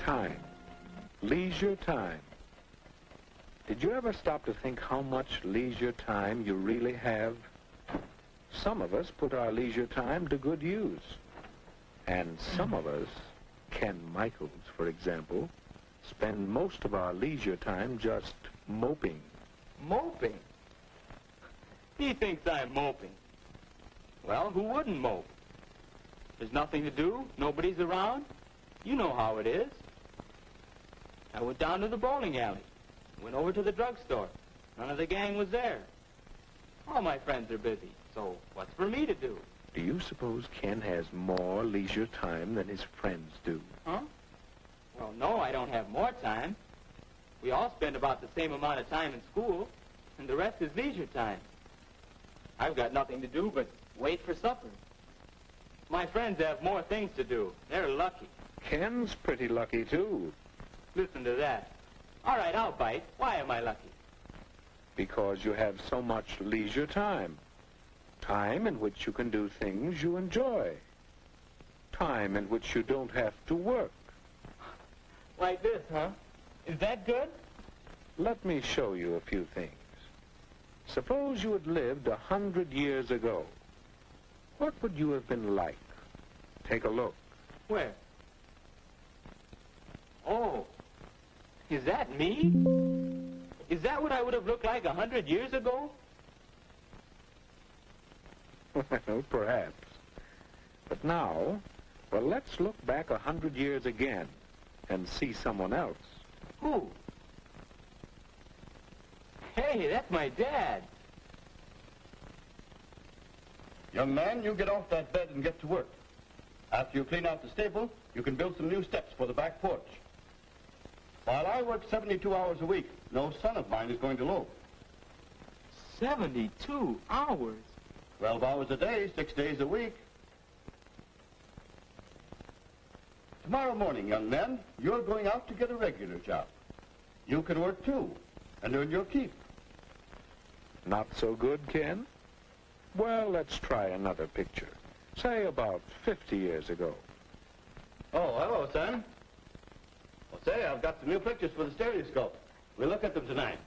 Time. Leisure time. Did you ever stop to think how much leisure time you really have? Some of us put our leisure time to good use. And some of us, Ken Michaels, for example, spend most of our leisure time just moping. Moping? He thinks I'm moping. Well, who wouldn't mope? There's nothing to do, nobody's around. You know how it is. I went down to the bowling alley, went over to the drugstore. None of the gang was there. All my friends are busy, so what's for me to do? Do you suppose Ken has more leisure time than his friends do? Huh? Well, no, I don't have more time. We all spend about the same amount of time in school, and the rest is leisure time. I've got nothing to do but wait for supper. My friends have more things to do. They're lucky. Ken's pretty lucky, too. Listen to that. All right, I'll bite. Why am I lucky? Because you have so much leisure time. Time in which you can do things you enjoy. Time in which you don't have to work. Like this, huh? Is that good? Let me show you a few things. Suppose you had lived 100 years ago. What would you have been like? Take a look. Where? Oh, is that me? Is that what I would have looked like 100 years ago? Well, perhaps. But now, well, let's look back 100 years again and see someone else. Who? Hey, that's my dad. Young man, you get off that bed and get to work. After you clean out the stable, you can build some new steps for the back porch. While I work 72 hours a week, no son of mine is going to loaf. 72 hours? 12 hours a day, 6 days a week. Tomorrow morning, young men, you're going out to get a regular job. You can work too, and earn your keep. Not so good, Ken? Well, let's try another picture. Say about 50 years ago. Oh, hello, son. Well, say, I've got some new pictures for the stereoscope. We'll look at them tonight.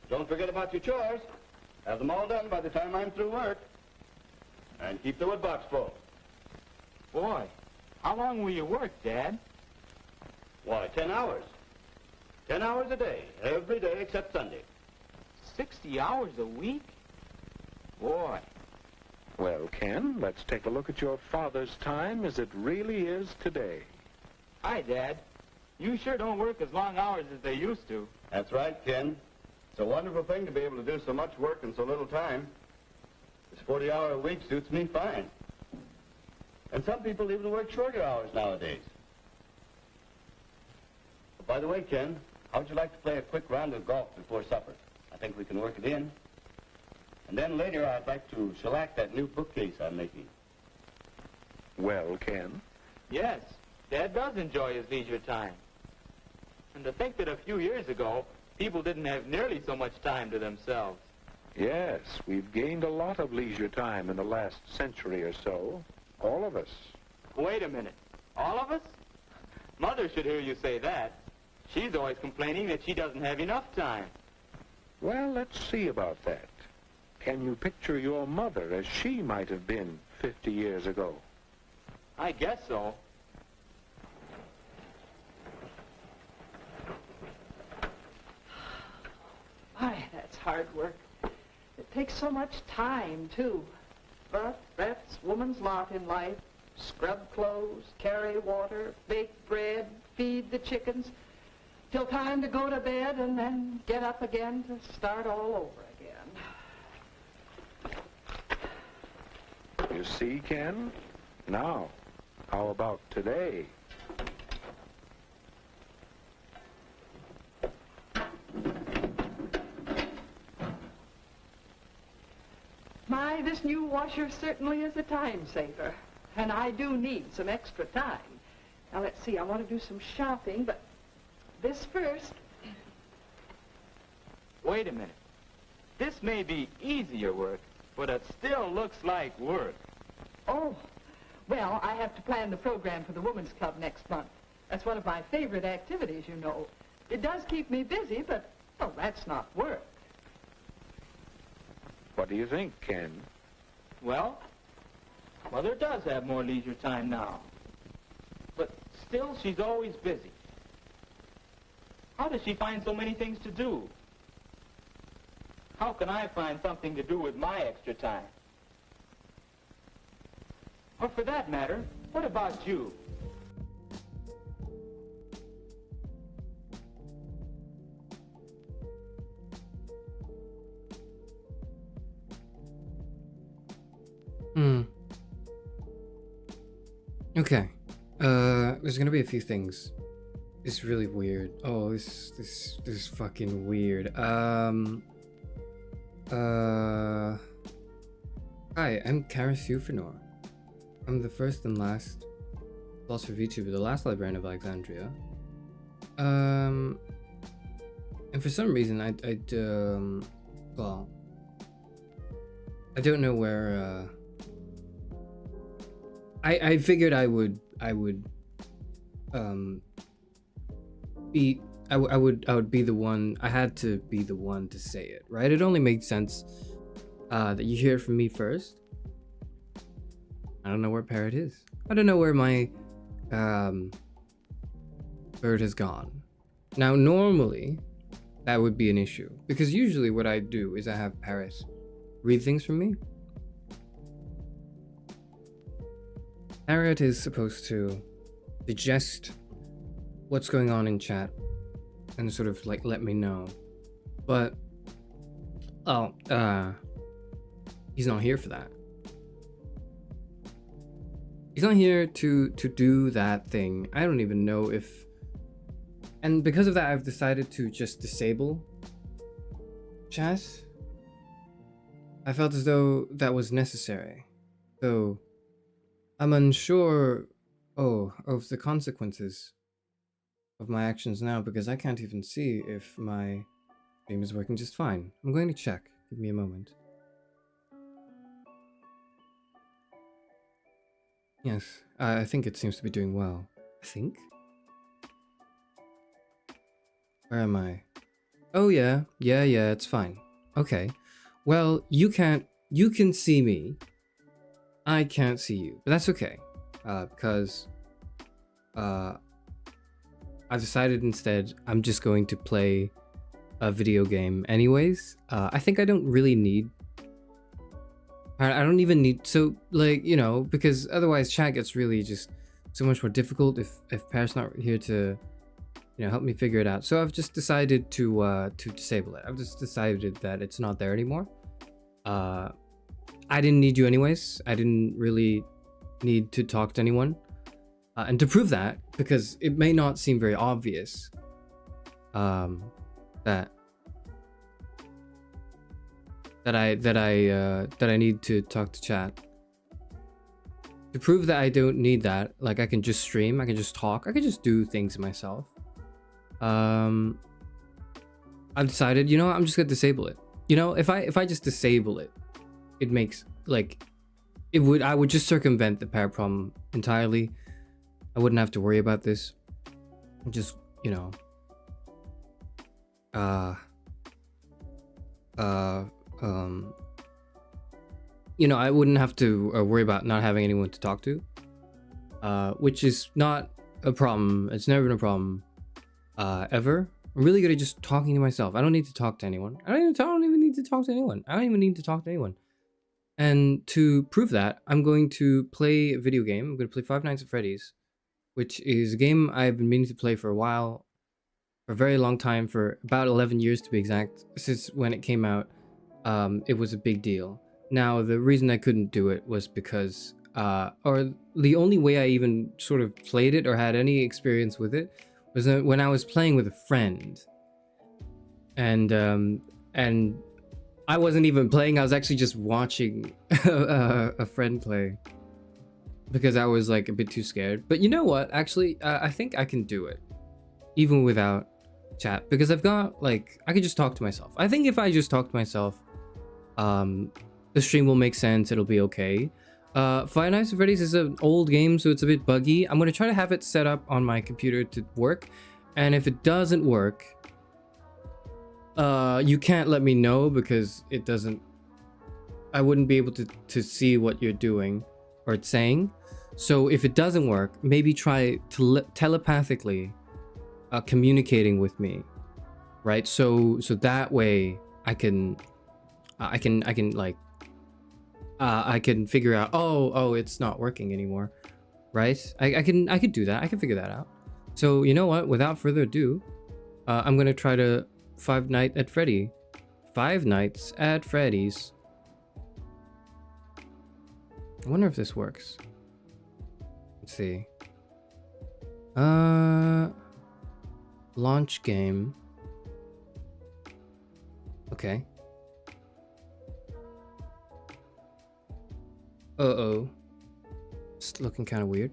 Don't forget about your chores. Have them all done by the time I'm through work. And keep the wood box full. Boy, how long will you work, Dad? Why, 10 hours. 10 hours a day, every day except Sunday. 60 hours a week? Boy. Well, Ken, let's take a look at your father's time as it really is today. Hi, Dad. You sure don't work as long hours as they used to. That's right, Ken. It's a wonderful thing to be able to do so much work in so little time. This 40-hour week suits me fine. And some people even work shorter hours nowadays. But by the way, Ken, how'd you like to play a quick round of golf before supper? I think we can work it in. And then later I'd like to shellac that new bookcase I'm making. Well, Ken? Yes, Dad does enjoy his leisure time. And to think that a few years ago, people didn't have nearly so much time to themselves. Yes, we've gained a lot of leisure time in the last century or so. All of us. Wait a minute. All of us? Mother should hear you say that. She's always complaining that she doesn't have enough time. Well, let's see about that. Can you picture your mother as she might have been 50 years ago? I guess so. My, that's hard work. It takes so much time, too. But that's woman's lot in life. Scrub clothes, carry water, bake bread, feed the chickens, till time to go to bed and then get up again to start all over again. You see, Ken? Now, how about today? My, this new washer certainly is a time saver. And I do need some extra time. Now, let's see, I want to do some shopping, but this first. Wait a minute. This may be easier work, but it still looks like work. Oh, well, I have to plan the program for the Women's Club next month. That's one of my favorite activities, you know. It does keep me busy, but, well, that's not work. What do you think, Ken? Well, Mother does have more leisure time now. But still, she's always busy. How does she find so many things to do? How can I find something to do with my extra time? Or for that matter, what about you? Okay. There's gonna be a few things. It's really weird. Oh, this is fucking weird. Hi, I'm Charis Euphranor. I'm the first and last philosopher VTuber, the last librarian of Alexandria. And for some reason, well, I don't know where, I figured I would be the one. I had to be the one to say it, right? It only made sense that you hear it from me first. I don't know where Parrot is. I don't know where my bird has gone. Now, normally that would be an issue because usually what I do is I have Parrot read things from me. Parrot is supposed to digest what's going on in chat and sort of like let me know, but he's not here for that. He's not here to do that thing. I don't even know if, and because of that I've decided to just disable chat. I felt as though that was necessary, so I'm unsure of the consequences of my actions now because I can't even see if my stream is working just fine. I'm going to check. Give me a moment. Yes, I think it seems to be doing well. I think? Where am I? Oh yeah, it's fine. Okay. Well, you can see me. I can't see you, but that's okay. Because I've decided instead I'm just going to play a video game anyways. I think I don't really need, I don't even need, so like, you know, because otherwise chat gets really just so much more difficult if Parrot's not here to, you know, help me figure it out. So I've just decided to disable it. I've just decided that it's not there anymore. I didn't need you anyways. I didn't really need to talk to anyone. And to prove that, because it may not seem very obvious, that I need to talk to chat. To prove that I don't need that, like I can just stream, I can just talk, I can just do things myself. I've decided, you know what, I'm just gonna disable it. You know, if I just disable it, it makes like I would just circumvent the parrot problem entirely. I wouldn't have to worry about this. Just, you know, you know, I wouldn't have to worry about not having anyone to talk to, which is not a problem. It's never been a problem, ever. I'm really good at just talking to myself. I don't need to talk to anyone. I don't even need to talk to anyone. I don't even need to talk to anyone. And to prove that, I'm going to play a video game. I'm going to play Five Nights at Freddy's, which is a game I've been meaning to play for a while, for a very long time, for about 11 years to be exact. Since when it came out, it was a big deal. Now, the reason I couldn't do it was because, or the only way I even sort of played it or had any experience with it was when I was playing with a friend. And I wasn't even playing, I was actually just watching a friend play. Because I was like a bit too scared. But you know what, actually, I think I can do it. Even without chat. Because I've got, like, I can just talk to myself. I think if I just talk to myself, the stream will make sense, it'll be okay. Five Nights at Freddy's is an old game, so it's a bit buggy. I'm gonna try to have it set up on my computer to work, and if it doesn't work, you can't let me know because it doesn't. I wouldn't be able to see what you're doing or it's saying. So if it doesn't work, maybe try telepathically communicating with me, right? So that way I can like. I can figure out. Oh, it's not working anymore, right? I could do that. I can figure that out. So you know what? Without further ado, I'm gonna try to Five Nights at Freddy's. I wonder if this works. Let's see. Launch game. Okay. Uh-oh. It's looking kind of weird.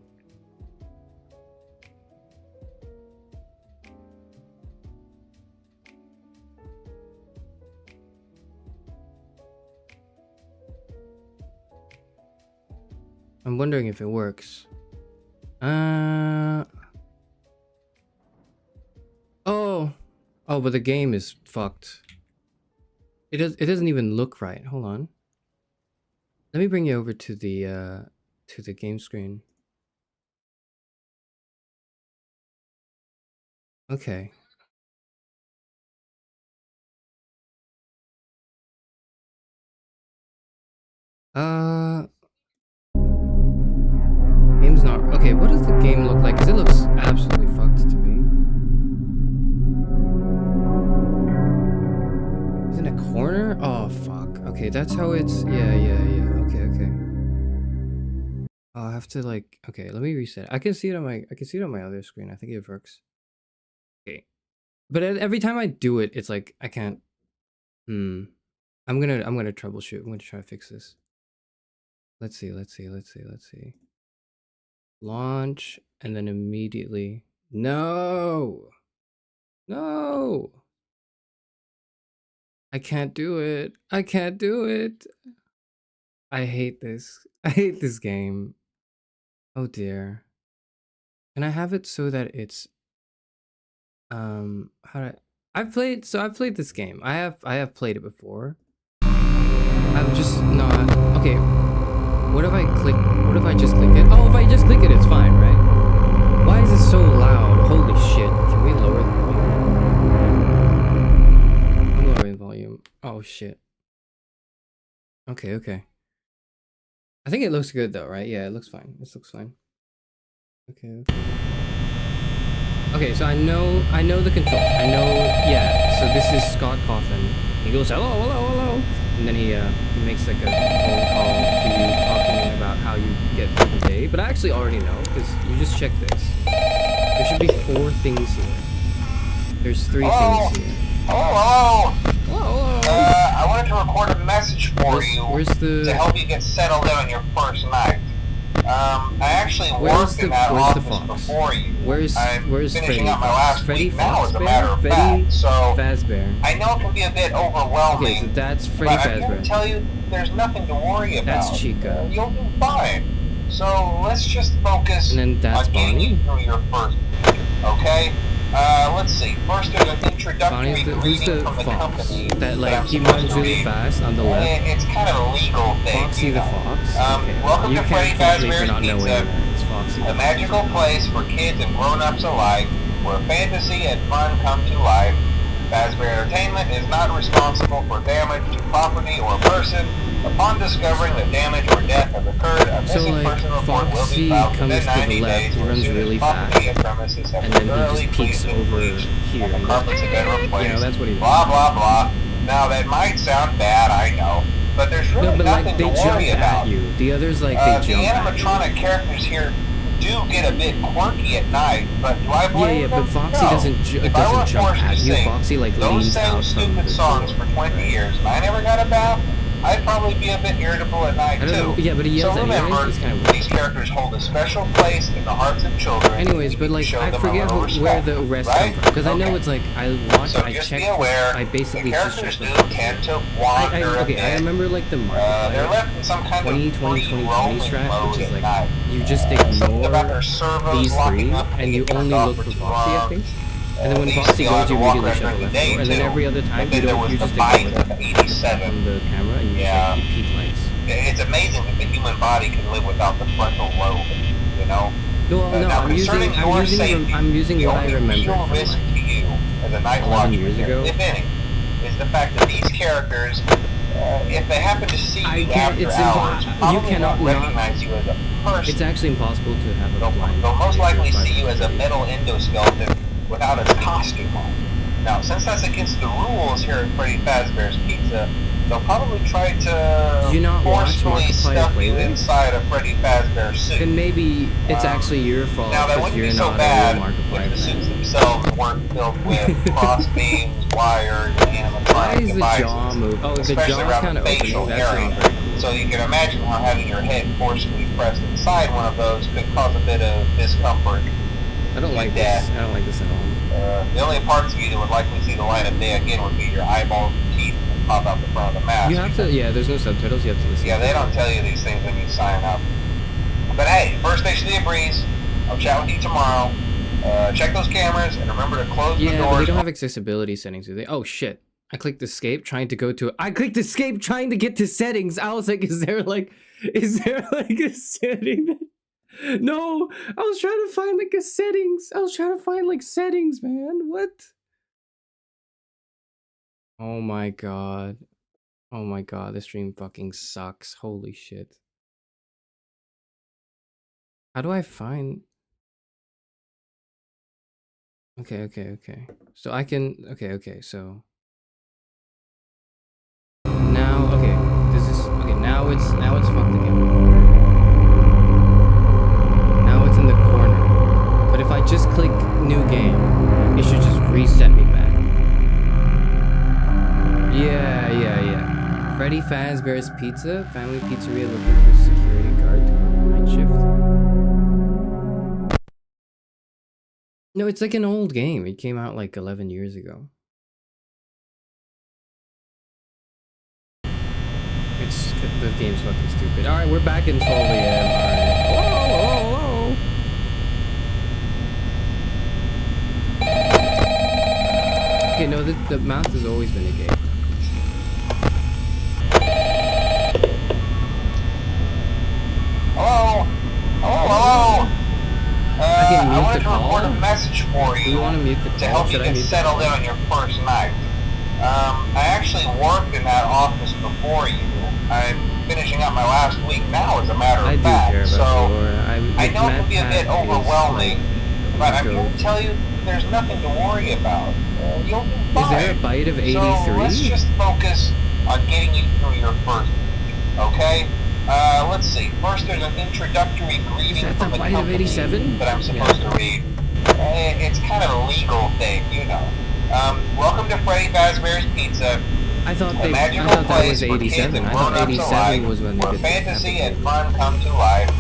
I'm wondering if it works. Oh, but the game is fucked. It doesn't even look right. Hold on. Let me bring you over to the game screen. Okay. Game's not okay. What does the game look like? Cause it looks absolutely fucked to me. It's in a corner. Oh fuck. Okay, that's how it's. Yeah. Okay. Oh, I have to like. Okay, let me reset. I can see it on my other screen. I think it works. Okay, but every time I do it, it's like I can't. I'm gonna troubleshoot. I'm gonna try to fix this. Let's see. Launch and then immediately. No. I can't do it. I hate this. I hate this game. Oh dear. Can I have it so that it's I've played this game. I have played it before. I'm just not okay. What if I just click it? Oh, if I just click it, it's fine, right? Why is it so loud? Holy shit. Can we lower the volume? I'm lowering the volume. Oh shit. Okay. I think it looks good though, right? Yeah, it looks fine. This looks fine. Okay. Okay, so I know the controls. I know, yeah. So this is Scott Coffin. He goes, hello, and then he makes like a phone call to you talking about how you get through the day. But I actually already know because you just check this. There should be 4 things here. There's 3 things here. Hello. Hello. I wanted to record a message for you to help you get settled in on your first night. I actually worked in that office before you. Where's finishing Freddy? up my last Freddy week now, as a matter of Freddy fact. So Fazbear. I know it can be a bit overwhelming. Okay, so that's Freddy but I'm here to Fazbear. tell you there's nothing to worry about. That's Chica. You'll do fine. So let's just focus And then that's on getting Bonnie. you through your first week. Okay? Let's see. First, there's an introductory Who's greeting the from the fox company that like I'm he supposed runs to really read. fast on the left? It's kind of a legal thing. Foxy you the know. fox. Okay. Welcome You to Freddy can't fault me for Fazbear's not knowing Pizza, that it's Foxy the a fox. magical place for kids and grown-ups alike, where fantasy and fun come to life. Fazbear Entertainment is not responsible for damage to property or person. Upon discovering that damage or death has occurred, a So, missing like, person report will Foxy be filed comes within to the 90 left, days he or as runs soon as really property and premises have and been then he thoroughly just peeks cleaned and over bleached, here. and the carpets have been replaced. You know, that's what he does. Blah, blah, blah. Now, that might sound bad, I know, but there's really No, but like nothing they to jump worry about. at you. The others like they The jump at you. animatronic characters here do get a bit quirky at night, but do I blame Yeah, them? but Foxy No. doesn't If I were jump forced at to you. sing Foxy like those leans same out from stupid the songs for 20 years and I never got a bath, I'd probably be a bit irritable at night I don't know. too. Yeah, but he yells so anyways. remember, It's kind of weird. these characters hold a special place in the hearts of children. Anyways, but like, Show I them a forget little where respect, the rest right? come from. Because I know Okay. it's like, I watched, So I just checked, be aware, I basically the just characters checked. do tend to wander a Okay, bit. I remember like the market. They're left in some kind 20, of 20, free 20, 20 roaming strat, mode which is at like, night. you just Something about ignore their servos these locking three, up and you get only turned look off for too Foxy, I long. think. And then when They used Foxy to be allowed goes, you to walk immediately around shut the during left the day, door, and then too. every other time But you then there don't, was you the just bite ignore of them 87. from the camera, and you Yeah. just repeat lights. It's amazing that the human body can live without the frontal lobe, you know? Well, no, now, I'm using the what I only remember real from risk like to you as a night 11 watchman years here, ago. if any, is the fact that these characters, if they happen to see I you can't- after it's hours, you probably cannot won't not- recognize you as a person. It's actually impossible to have a blind. They'll most if you're likely 5 see you as a feet. metal endoskeleton without its costume on. Now, since that's against the rules here at Freddy Fazbear's Pizza, they'll probably try to Did you not watch forcefully Markiplier stuff play you this? inside a Freddy Fazbear suit. Then maybe it's actually your fault Now, that because wouldn't you're be so not bad a real Markiplier if the suits fan. themselves weren't filled with cross beams, wires, and animatronic Why is the devices. jaw move? Oh, the Especially jaw's around kind the of facial opening. That's area. not very cool. So you can imagine how having your head forcefully pressed inside one of those could cause a bit of discomfort. I don't like this. I don't like this at all. The only parts of you that would likely see the light of day again would be your eyeballs and teeth that pop out the front of the mask. You have to, yeah, there's no subtitles, you have to listen. Yeah, they don't tell you these things when you sign up. But hey, first station of the breeze. I'll chat with you tomorrow. Check those cameras and remember to close the Yeah, doors. but they don't have accessibility settings, do they? Oh shit. I clicked escape trying to go to I clicked escape trying to get to settings. I was like, is there like a setting that... No, I was trying to find like a settings. I was trying to find like settings, man. What? Oh my god. Oh my god, this stream fucking sucks. Holy shit. How do I find... Okay. So I can... Okay, so... Now, okay. This is... Okay, now it's fucked again. Now it's in the corner. But if I just click new game, it should just reset me back. Yeah. Freddy Fazbear's Pizza, family pizzeria looking for security guard to work night shift. No, it's like an old game. It came out like 11 years ago. The game's fucking stupid. Alright, we're back in 12 a.m. Alright. Whoa. Okay, no, the mouth has always been a game. Hello? I can mute I wanted the to call? report a message for Do you you want to mute the to call? help you Should I get mute the settled call? in on your first night. I actually worked in that office before you. I'm finishing up my last week now, as a matter I of do fact. care about So Laura. I know it can be a bit overwhelming, but I'm here joke. to tell you there's nothing to worry about. You'll be fine. Is there a bite of 83? So let's just focus on getting you through your first week, okay? Let's see. First, there's an introductory greeting that from the the bite of company 87? that I'm supposed to read. It's kind of a legal thing, you know. Welcome to Freddy Fazbear's Pizza. I thought A magical that place was for kids 87. and I thought grown-ups 87 alike, was when they where did the fantasy and happy fun come to life.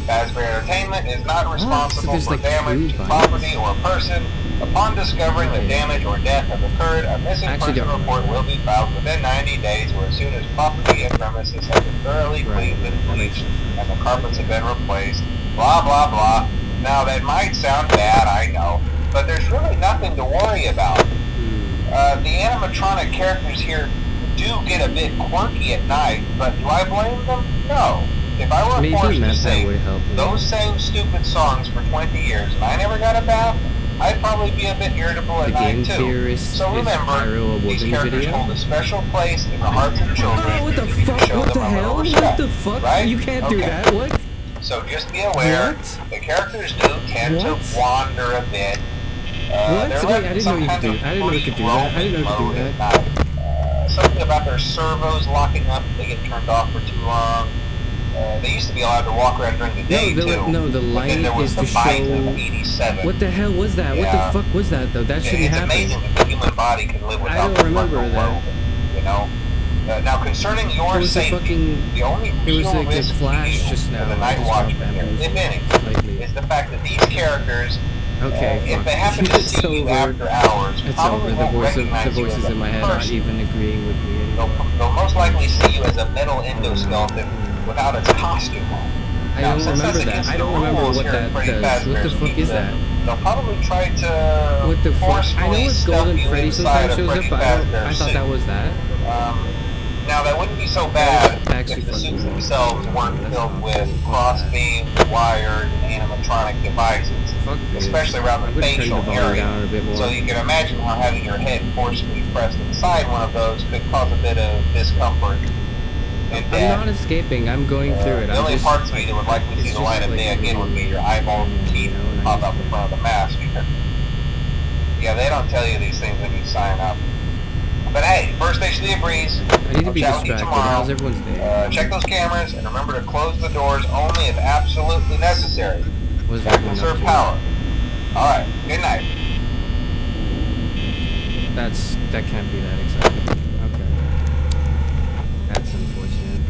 Fazbear Entertainment is not responsible there's for like damage two to bites. property or person. Upon discovering that damage or death has occurred, a missing Actually person don't report will be filed within 90 days or as soon as property and premises have been thoroughly Right, cleaned and that makes bleached sense. and the carpets have been replaced. Blah, blah, blah. Now, that might sound bad, I know, but there's really nothing to worry about. The animatronic characters here do get a bit quirky at night, but do I blame them? No. If I were Maybe forced to meth sing would help me. those same stupid songs for 20 years and I never got a bath, I'd probably be a bit irritable The at game night too. theorist So is remember, Pyro a these Woman characters video. hold a special place in the hearts of children. Oh, what the if you fuck? show What them the a little hell? What respect, the fuck? right? You can't do Okay. that. What? So just be aware, What? the characters do tend What? to wander a bit. What? They're Wait, left I in didn't some know you kind could do- of I didn't know you could do free that. I didn't know you could do roaming that. mode at night. Something about their servos locking up if they get turned off for too long. They used to be allowed to walk around during the day, too. The But light then there was is the to bite show... of 87. What the hell was that? Yeah. What the fuck was that, though? That shouldn't It's happen. amazing that the human body can live without don't the remember frontal that. lobe, you know? Now, concerning There your was a safety, fucking... the only There was real like a risk to flash you just for now. the I Night just felt Watchman here, if any, slightly. is the fact that these characters, Okay, if fuck. they happen to It's see you over. after hours, It's probably over. The won't recognize you voices as a in my head aren't person. even agreeing with me anymore. They'll most likely see you as a metal endoskeleton without its costume on. I Now, don't since remember that's that. against I the don't remember rules what here that at Freddy does. What the Fazbear's fuck is Pizza, that? They'll probably try to What the fuck? I know forcefully it's stuff Golden you Freddy inside sometimes a shows Freddy up, but I Fazbear thought suit. that was that. Now, that wouldn't be so That bad was actually if the fucking suits cool. themselves weren't That's filled not with cool. cross-beam, wired, animatronic devices, Fuck this. especially around I'm the gonna turn facial the volume area. down a bit more. So you can imagine how having your head forcibly pressed inside one of those could cause a bit of discomfort and I'm death. not escaping. I'm going through it. The I'm only just, parts of you that would likely see it's the light just of like day again would be your eyeballs and teeth that pop out the front of the mask. Yeah, they don't tell you these things when you sign up. But hey, first station of the breeze. I need to be I'll chat with you distracted. tomorrow. How's everyone's day? Check those cameras and remember to close the doors only if absolutely necessary. What is That everyone up conserve to? power. Alright, good night. That can't be that exciting. Okay. That's unfortunate.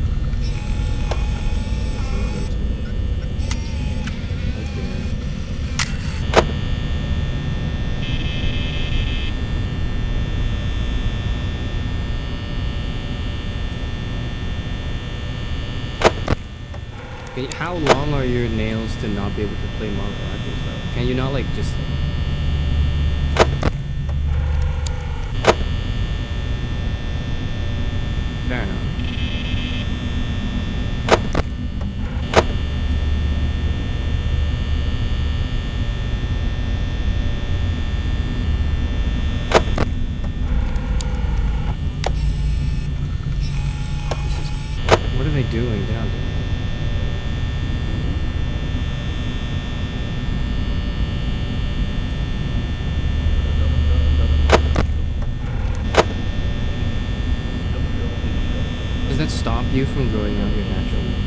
Okay, how long are your nails to not be able to play Marvel Rivals though? Can you not like just... Fair enough. What are they doing? They're not doing it. Does that stop you from growing out your natural nails?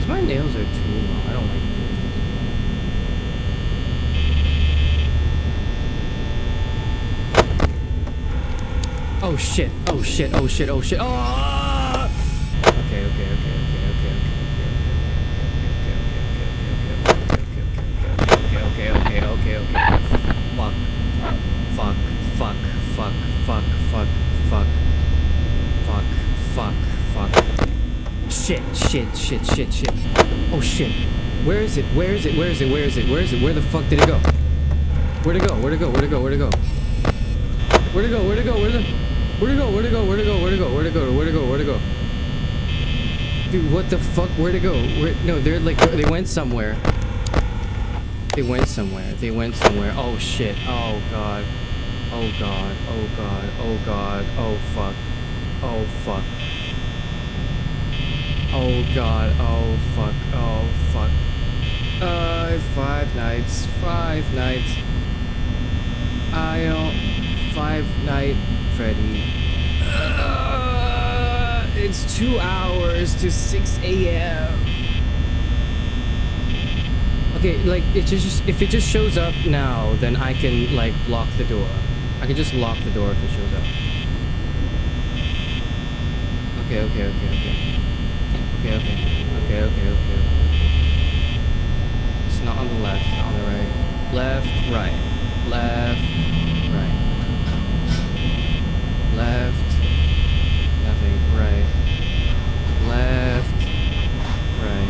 My nails are too long. I don't like nails. Oh shit! Oh shit! Oh shit! Oh shit! Oh! Okay. Fuck. Shit. Oh shit. Where is it? Where the fuck did it go? Where'd it go? Dude, what the fuck? Where'd it go? No, they're like, they went somewhere. Oh shit. Oh god. Oh fuck. Oh god. 5 nights. 5 Night Freddy. It's 2 hours to 6 a.m. Okay, like, if it just shows up now, then I can, like, lock the door. I can just lock the door if it shows up. Okay. It's not on the left, it's on the right. Left, right. Left, nothing, right. Left, right.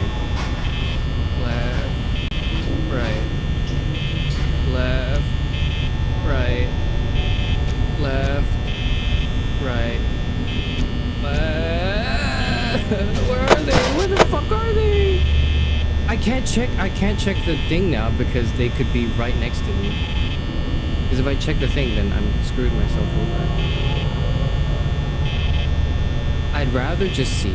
Where are they? Where the fuck are they? I can't check the thing now because they could be right next to me. Because if I check the thing, then I'm screwed myself over. I'd rather just see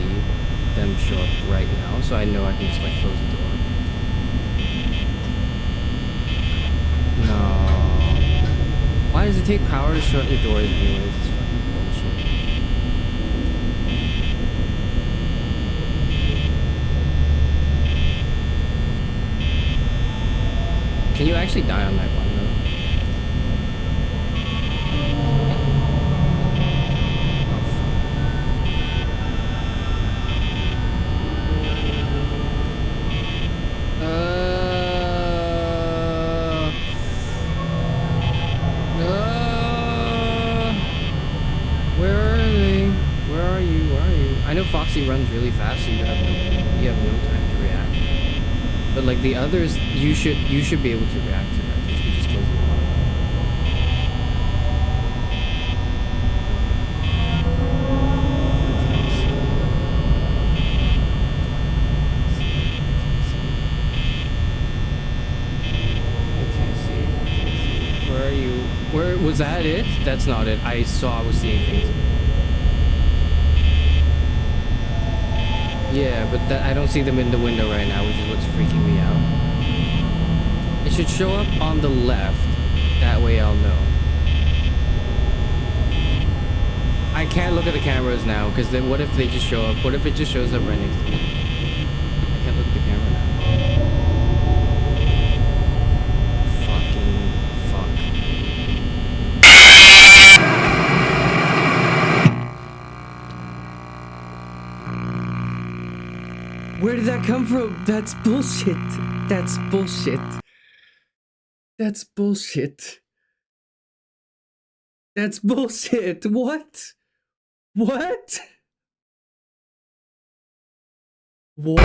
them show up right now, so I know I can just like close the door. No. Why does it take power to shut the doors anyways? It's fucking bullshit. Can you actually die on night 1 though? Where are they? Where are you? Where are you? I know Foxy runs really fast, so you have no time to react. But like the others, you should be able to react to that. You just close the door. Where are you? Where was that it? That's not it. I was seeing things. Yeah, but I don't see them in the window right now, which is what's freaking me out. It should show up on the left. That way I'll know. I can't look at the cameras now, because then what if they just show up? What if it just shows up right next to me? I can't look at the camera now. Where did that come from? That's bullshit. That's bullshit. That's bullshit. That's bullshit. What? What? What?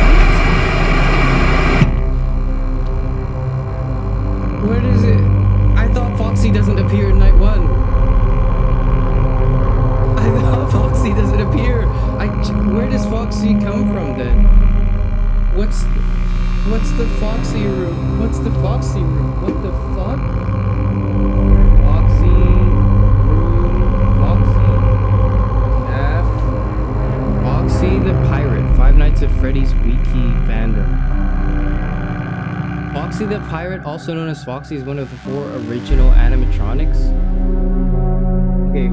Where is it? I thought Foxy doesn't appear in night 1. I thought Foxy doesn't appear. Where does Foxy come from then? What's the Foxy room? What's the Foxy room? What the fuck? Foxy room. Foxy F. Foxy the Pirate. Five Nights at Freddy's Wiki fandom. Foxy the Pirate, also known as Foxy, is one of the 4 original animatronics. Okay.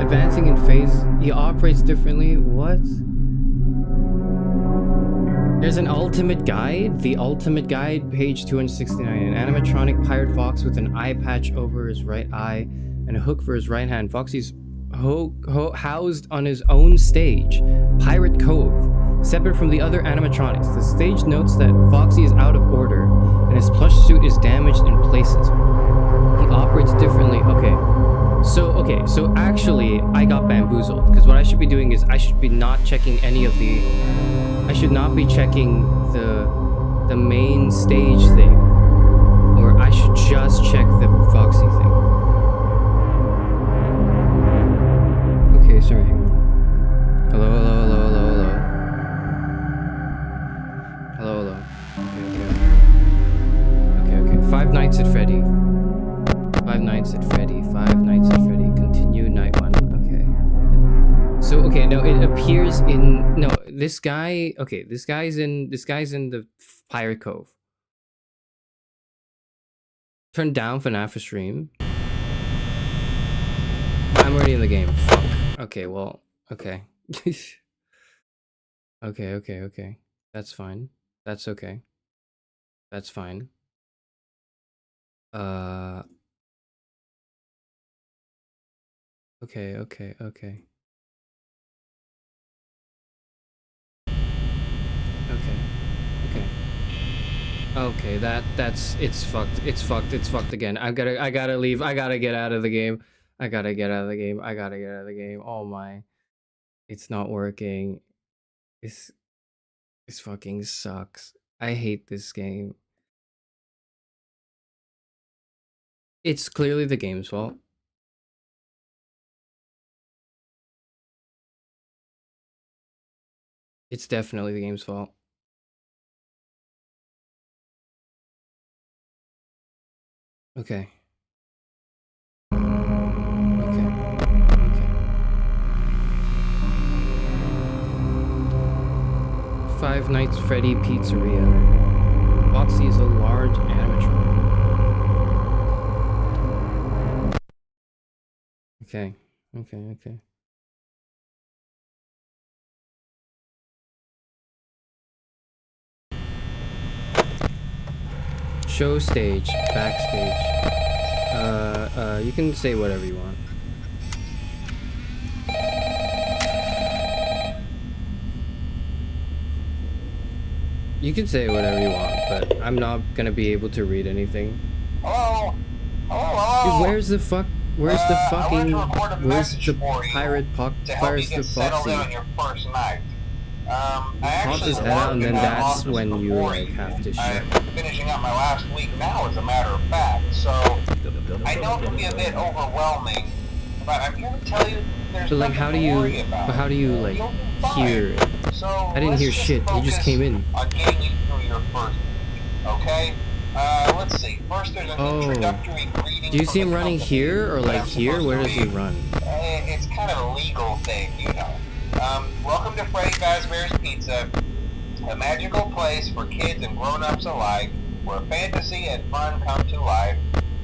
Advancing in phase, he operates differently. What? There's an ultimate guide. The ultimate guide, page 269. An animatronic pirate fox with an eye patch over his right eye and a hook for his right hand. Foxy's housed on his own stage, Pirate Cove, separate from the other animatronics. The stage notes that Foxy is out of order and his plush suit is damaged in places. He operates differently. Okay, so actually I got bamboozled, because what I should be doing is I should be not checking any of the... I should not be checking the main stage thing, or I should just check the Foxy thing. Okay, sorry. Hello. Okay. Five Nights at Freddy. Five Nights at Freddy. Continue night 1. Okay. So no, it appears in this guy. Okay, this guy's in the Pirate Cove. Turn down FNAF for stream. I'm already in the game. Fuck. Okay, well, okay. Okay. That's fine. That's okay. That's fine. Okay. Okay, it's fucked again. I gotta leave. I gotta get out of the game. Oh my. It's not working. This fucking sucks. I hate this game. It's clearly the game's fault. It's definitely the game's fault. Okay. Five Nights Freddy Pizzeria. Foxy is a large animatronic. Okay. show stage, backstage. You can say whatever you want. You can say whatever you want, but I'm not gonna be able to read anything. Hello? Hello? Dude, where's the fuck? Where's the fucking? Where's the pirate to help Where's you the get settled Foxy? in on your first night. I Pop actually his head out, and then work in that that's office when you before like have to I'm shut. finishing up my last week now, as a matter of fact. So I know it can be a bit overwhelming, but I'm here to tell you there's But like, nothing how do to you? worry about. But how do you like You'll be fine. hear it? So I didn't let's hear shit. You just focus came in. on getting you through your first week, okay? Let's see. First, there's an introductory greeting. Do you from see the him running company here or that like I'm here? supposed Where to does he read. run? It's kind of a legal thing, you know. Welcome to Freddy Fazbear's Pizza, a magical place for kids and grown-ups alike, where fantasy and fun come to life.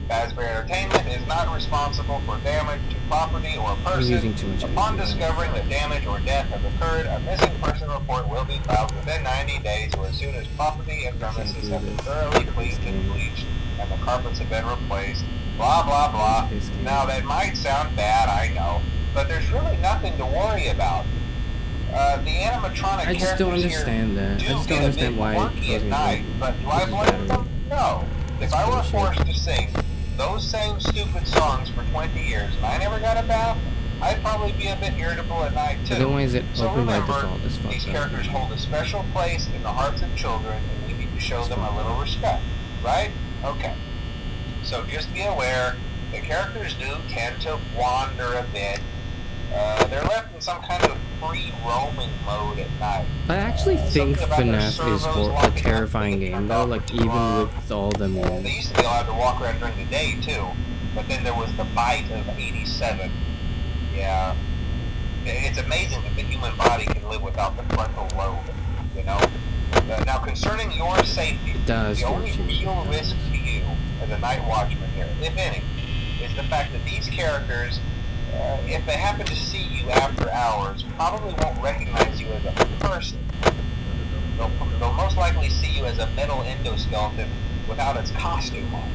Fazbear Entertainment is not responsible for damage to property or using person. too much Upon energy. discovering that damage or death has occurred, a missing person report will be filed within 90 days or as soon as property and premises have been thoroughly cleaned and bleached and the carpets have been replaced. Blah, blah, blah. Now, that might sound bad, I know, but there's really nothing to worry about. The animatronic I just don't characters understand here that. I do just get don't a understand bit why quirky it at goes night, but do I blame them? No. If I were forced to sing those same stupid songs for 20 years and I never got a bath, I'd probably be a bit irritable at night too. But then why is it So open by remember, default? That's fucked these up. characters hold a special place in the hearts of children and we need to show them a little respect, right? Okay. So just be aware, the characters do tend to wander a bit. They're left in some kind of free roaming mode at night. I actually think Something about their FNAF is servos a locking up, terrifying they get game turned though, off like for even drunk. with all them They rules. used to be allowed to walk around during the day too, but then there was the bite of 87. Yeah. It's amazing that the human body can live without the frontal lobe, you know? Now, concerning your safety, It does the feel only cheap, real it risk does. to you as a night watchman here, if any, is the fact that these characters, if they happen to see you after hours, probably won't recognize you as a person. They'll most likely see you as a metal endoskeleton without its costume on.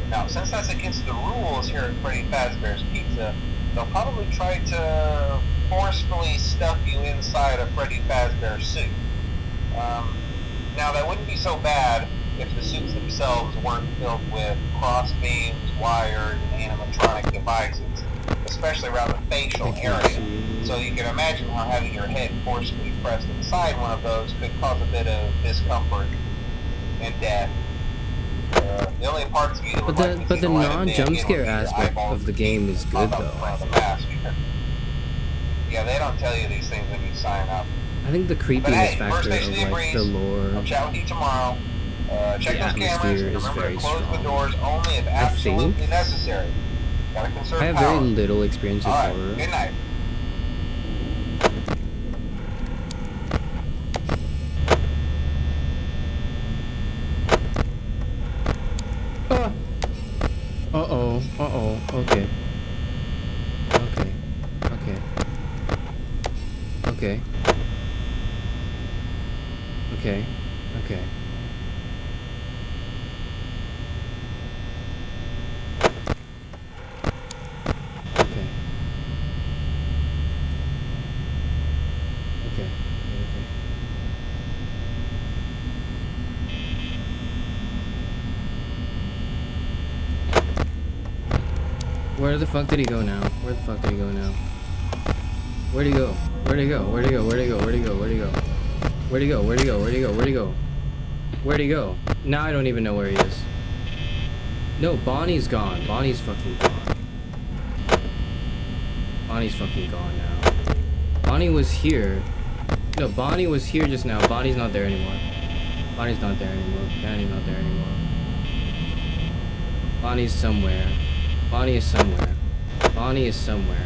Now, since that's against the rules here at Freddy Fazbear's Pizza, they'll probably try to forcefully stuff you inside a Freddy Fazbear suit. Now, that wouldn't be so bad if the suits themselves weren't filled with cross beams, wires, and animatronic devices, especially around the facial area. So you can imagine how having your head forcefully pressed inside one of those could cause a bit of discomfort and death. The only parts of you that would like to But see the the light of day non-jump again scare would be your aspect eyeballs of the game is pop good up though. in front of the mask. Yeah, they don't tell you these things when you sign up. I think the But creepiness hey, factor first station of of the like the breeze. lore. I'll chat with you tomorrow. Check The those cameras atmosphere and is remember very to close the strong. doors only if absolutely necessary. Gotta conserve I have power. very little experience with Alright, horror. good night. Okay. Where the fuck did he go now? Where the fuck did he go now? Where'd he go? Where'd he go? Where'd he go? Where'd he go? Where'd he go? Where'd he go? Where'd he go? Where'd he go? Where'd he go? Where'd he go? Where'd he go? Now I don't even know where he is. No, Bonnie's gone. Bonnie's fucking gone. Bonnie's fucking gone now. Bonnie was here. No, Bonnie was here just now. Bonnie's not there anymore. Bonnie's not there anymore. Bonnie's not there anymore. Bonnie's somewhere. Bonnie is somewhere. Bonnie is somewhere.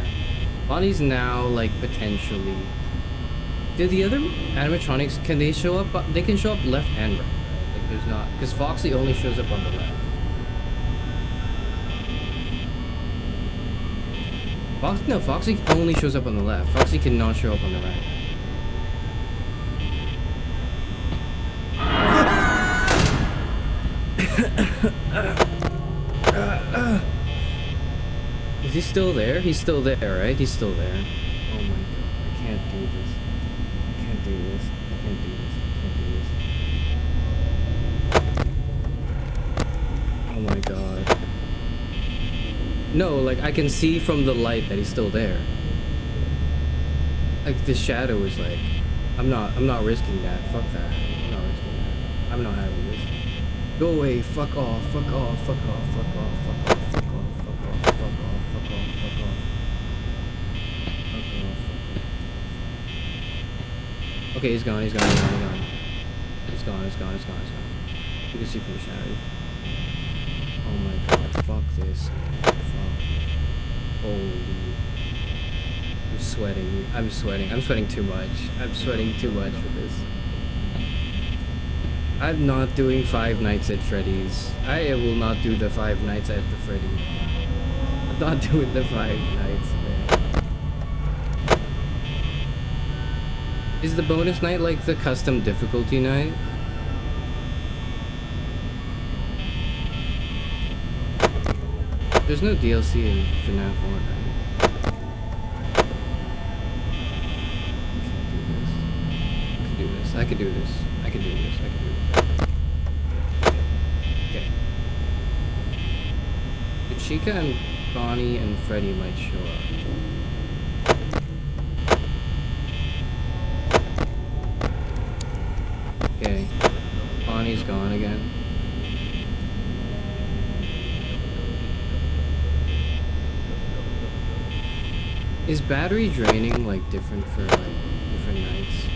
Bonnie's now, like, potentially... Do the other animatronics, can they show up? They can show up left and right. Like, there's not... Because Foxy only shows up on the left. No, Foxy only shows up on the left. Foxy cannot show up on the right. he still there? He's still there, right? He's still there. Oh my god, I can't do this. I can't do this. I can't do this. I can't do this. Oh my god. No, like I can see from the light that he's still there. Like the shadow is like, I'm not risking that. Fuck that. I'm not risking that. I'm not having this. Go away. Fuck off. Fuck off. Fuck off. Fuck off. Fuck off. Fuck off. Fuck off. Fuck off. Fuck off. Fuck off. Fuck off. Okay, he's gone. He's gone. He's gone. He's gone. He's gone. He's gone. He's gone. He's gone. You can see from the shadow. Oh my god. Fuck this. Fuck. Holy. I'm sweating. I'm sweating. I'm sweating too much. I'm sweating too much for this. I'm not doing Five Nights at Freddy's. I will not do the Five Nights at the Freddy. I'm not doing the Five Nights, man. Is the bonus night like the custom difficulty night? There's no DLC in FNAF 1, right? I could do this. I could do this. I could do this. I could do this. Okay. The Chica and Bonnie and Freddy might show up. Okay. Bonnie's gone again. Is battery draining like different for like different nights?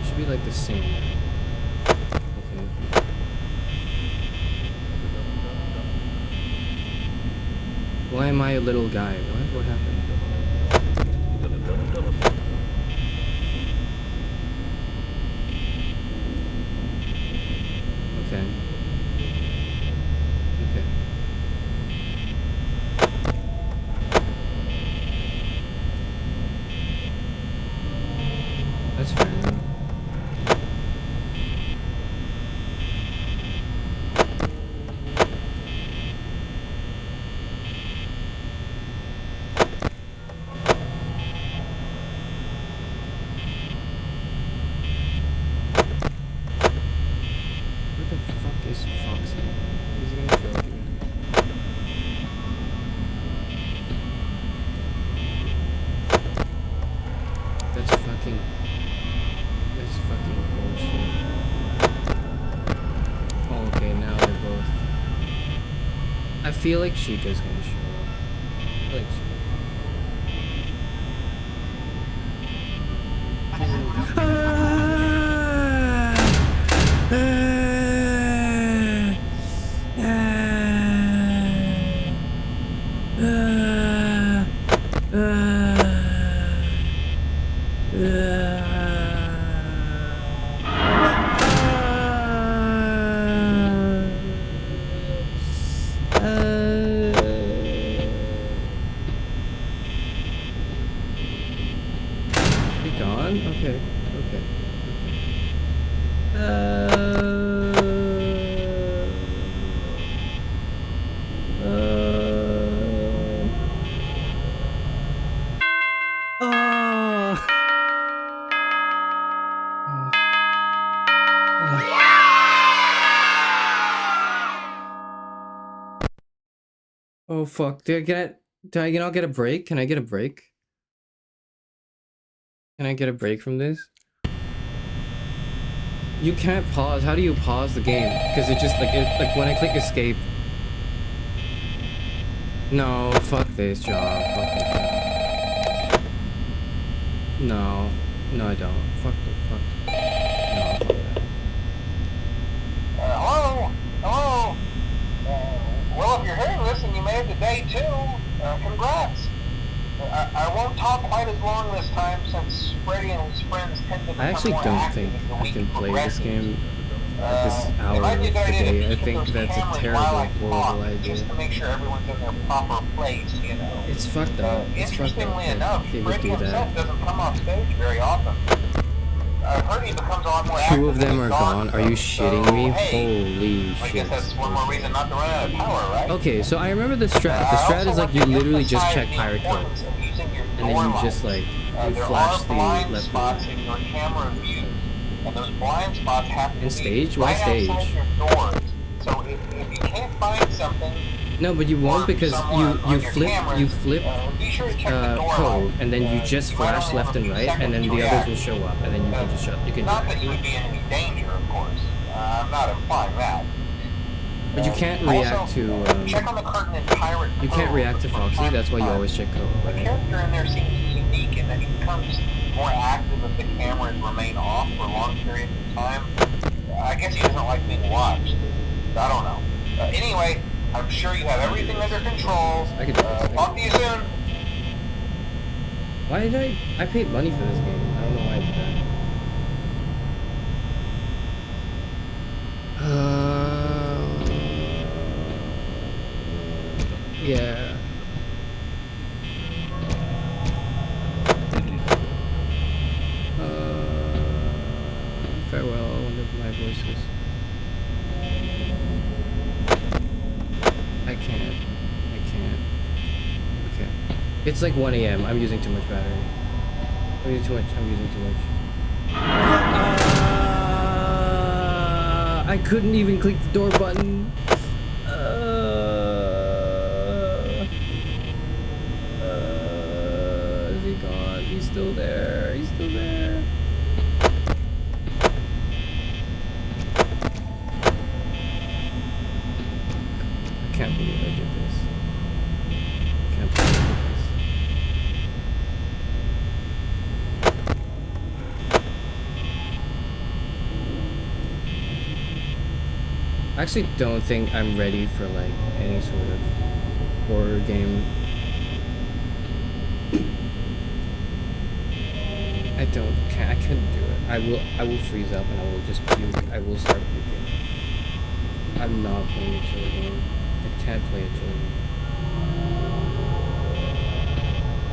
Should be like the same. Okay. Why am I a little guy? What happened? Okay. Okay. That's fair enough. I feel like Chica's gonna show up. I feel like oh fuck, did I not get a break? Can I get a break? Can I get a break from this? You can't pause. How do you pause the game? Because it just like when I click escape. No, fuck this job. Fuck this job. No. No, I don't. Fuck it. Fuck it. No, fuck that. Hello? Hello? Well, if you're hearing this and you made it to day 2, congrats. I won't talk quite as long this time since Freddy and his friends tend to become I actually more don't active think as the I week can play this progresses. game at this hour It might of be the a good idea to day. I peek think at those that's a cameras terrible, while I horrible talk, idea. just to make sure everyone's in their proper place, you know. It's fucked up. It's fucked up Interestingly that enough, they would Freddy do himself that. doesn't come off stage very often. I've heard he becomes a lot more Two of active them when are he's gone. Are you so, shitting me? hey, Holy I shit. guess that's one more reason not to run out of power, right? Okay, so I remember the strat. The strat is like you literally just check pirate code. And then you just like, you flash the left spots button. in your camera view. And those blind spots have to In be stage? Why right stage? outside your doors. So if you can't find something, No, but you won't because you flip be sure to check the door code light. and then you just You might flash only have left a and few right and then seconds to the others react. will show up and then you can just shut. You can. Not that you would be in any danger, of course. I'm not implying that. But you can't react Also, to. check on the curtain in pirate You can't code react to from Foxy. time That's to why you time. always check code, The right? character in there seems unique in that he becomes more active if the cameras remain off for long periods of time. I guess he doesn't like being watched. I don't know. Anyway, I'm sure you have everything under control. I can do this. Talk to you soon. Why did I paid money for this game? I don't know why I did that. Yeah. Farewell, I wonder if my voice is. I can't. Okay. It's like 1 AM. I'm using too much battery. I'm using too much. I couldn't even click the door button. Is he gone? He's still there. I can't believe I did this. I actually don't think I'm ready for like any sort of horror game. I couldn't do it. I will freeze up and I will just puke. I will start puking. I'm not playing a killer game. I can't play a killer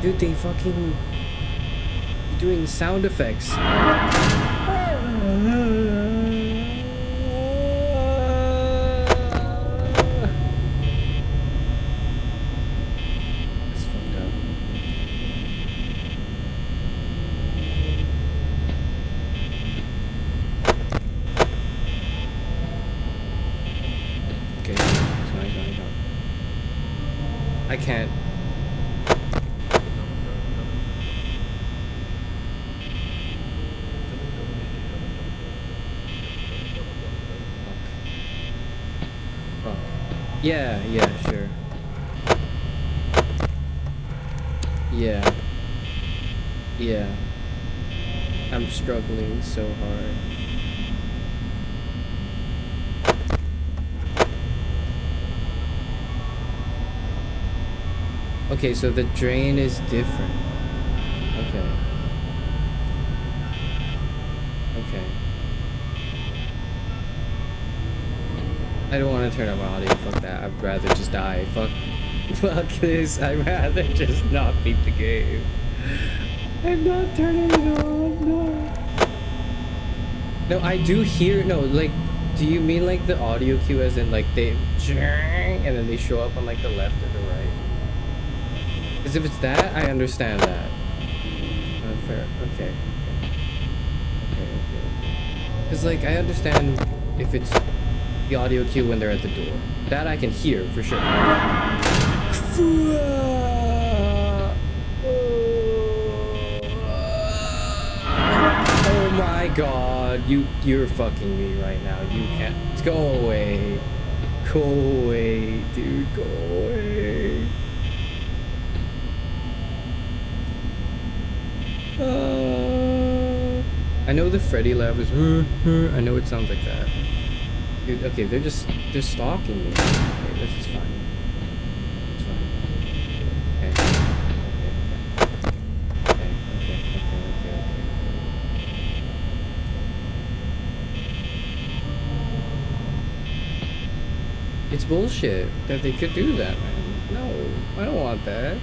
game. Dude, they fucking doing sound effects. I can't. Oh. Yeah, sure. Yeah. I'm struggling so hard. Okay, so the drain is different. Okay. I don't want to turn up my audio. Fuck that. I'd rather just die. Fuck this. I'd rather just not beat the game. I'm not turning it on. No, I do hear. No, like, do you mean like the audio cue as in like they and then they show up on like the left or the right? Because if it's that, I understand that. Fair. Okay. Because like I understand if it's the audio cue when they're at the door. That I can hear for sure. Oh my god, you're fucking me right now. You can't. Go away. Go away, dude. Go away. I know the Freddy laugh is. I know it sounds like that. Dude, okay, they're stalking me. Okay, this is fine. It's fine. Okay. It's bullshit that they could do that, man. No, I don't want that.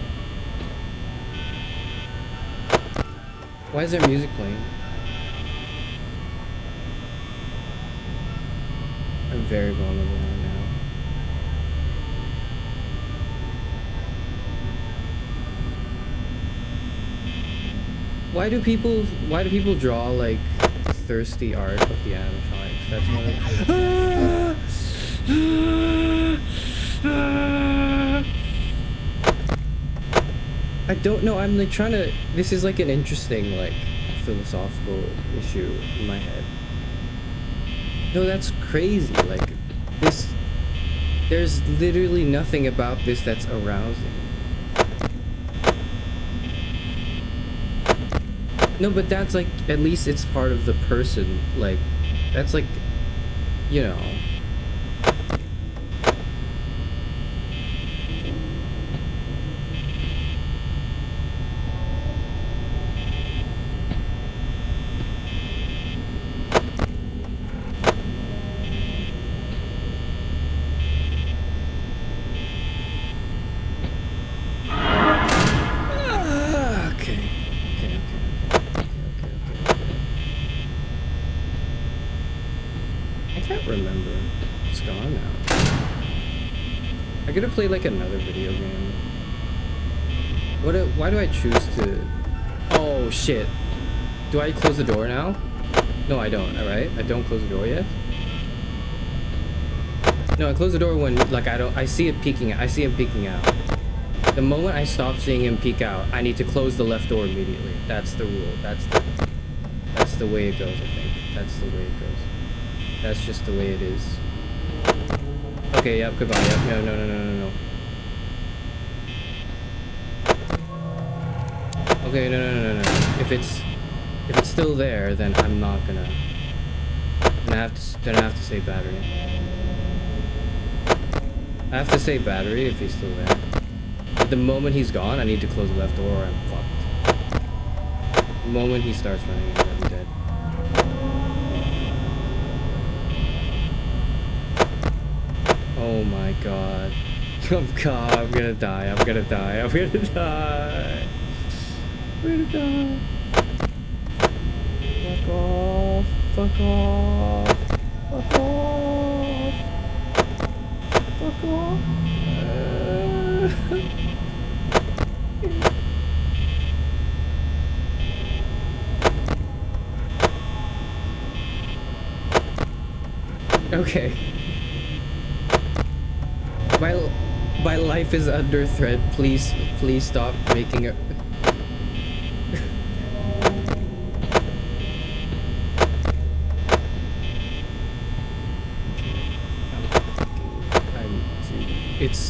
Why is there music playing? I'm very vulnerable right now. Why do people draw like thirsty art of the animatronics? That's one of I don't know, I'm like trying to, this is like an interesting like philosophical issue in my head. No, that's crazy. Like this, there's literally nothing about this that's arousing. No, but that's like, at least it's part of the person. Like, that's like, you know. Play like another video game. Why do I choose to? Oh shit! Do I close the door now? No, I don't. All right, I don't close the door yet. No, I close the door when like I see it peeking. I see him peeking out. The moment I stop seeing him peek out, I need to close the left door immediately. That's the rule. That's the way it goes. I think that's the way it goes. That's just the way it is. Okay, yep, goodbye, yep, no. Okay, no. If it's still there, then I'm not gonna. Then I have to save battery. I have to save battery if he's still there. But the moment he's gone, I need to close the left door or I'm fucked. The moment he starts running, I'm dead. Oh my god. Oh god, I'm gonna die. I'm gonna die. Fuck off. Fuck off. Fuck off. Fuck off. Okay. My life is under threat. Please stop making it.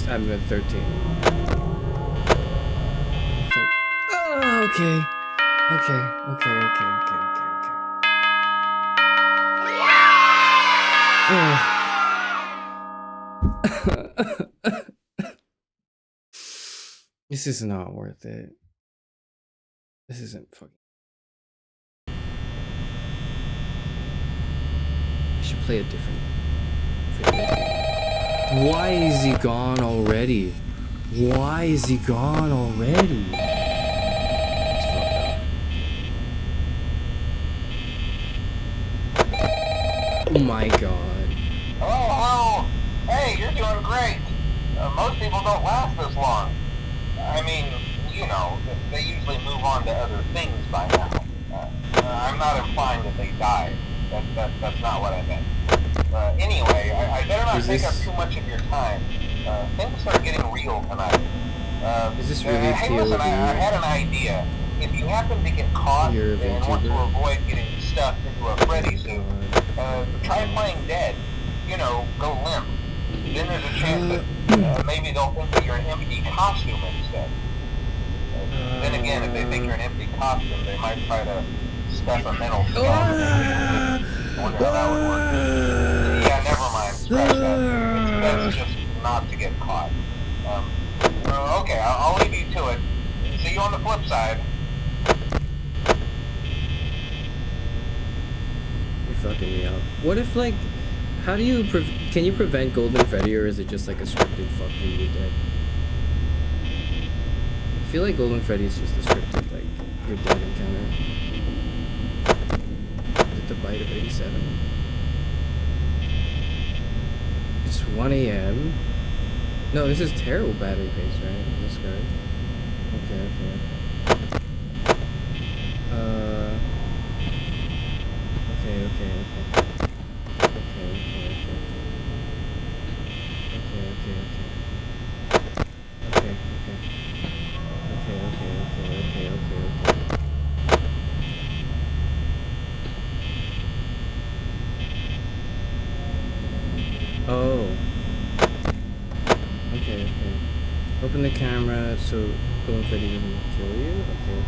I'm at 13. Oh, okay. This is not worth it. This isn't fucking. I should play a different video game. Why is he gone already? It's fucked up. Oh my god. Hello. Hey, you're doing great. Most people don't last this long. I mean, you know, they usually move on to other things by now. I'm not implying that they died. That's not what I meant. Anyway, I better not take up too much of your time. Things are getting real tonight. Is this really hey, listen, I had an idea. If you happen to get caught and want to avoid getting stuffed into a Freddy suit, try playing dead. You know, go limp. Then there's a chance that maybe they'll think that you're an empty costume instead. Then again, if they think you're an empty costume, they might try to stuff a mental scan. I wonder how that would work. Yeah, never mind. Scratch that. It's best just not to get caught. Okay, I'll leave you to it. See you on the flip side. You're fucking me up. What if, like, how do you, can you prevent Golden Freddy, or is it just like a scripted fuck me, you're dead? I feel like Golden Freddy is just a scripted, like, you're dead encounter. Is it the bite of 87? It's 1 a.m. No, this is terrible battery pace, right? This good. Okay. Okay. Oh. Okay. Open the camera so Golden Freddy doesn't kill you? Okay.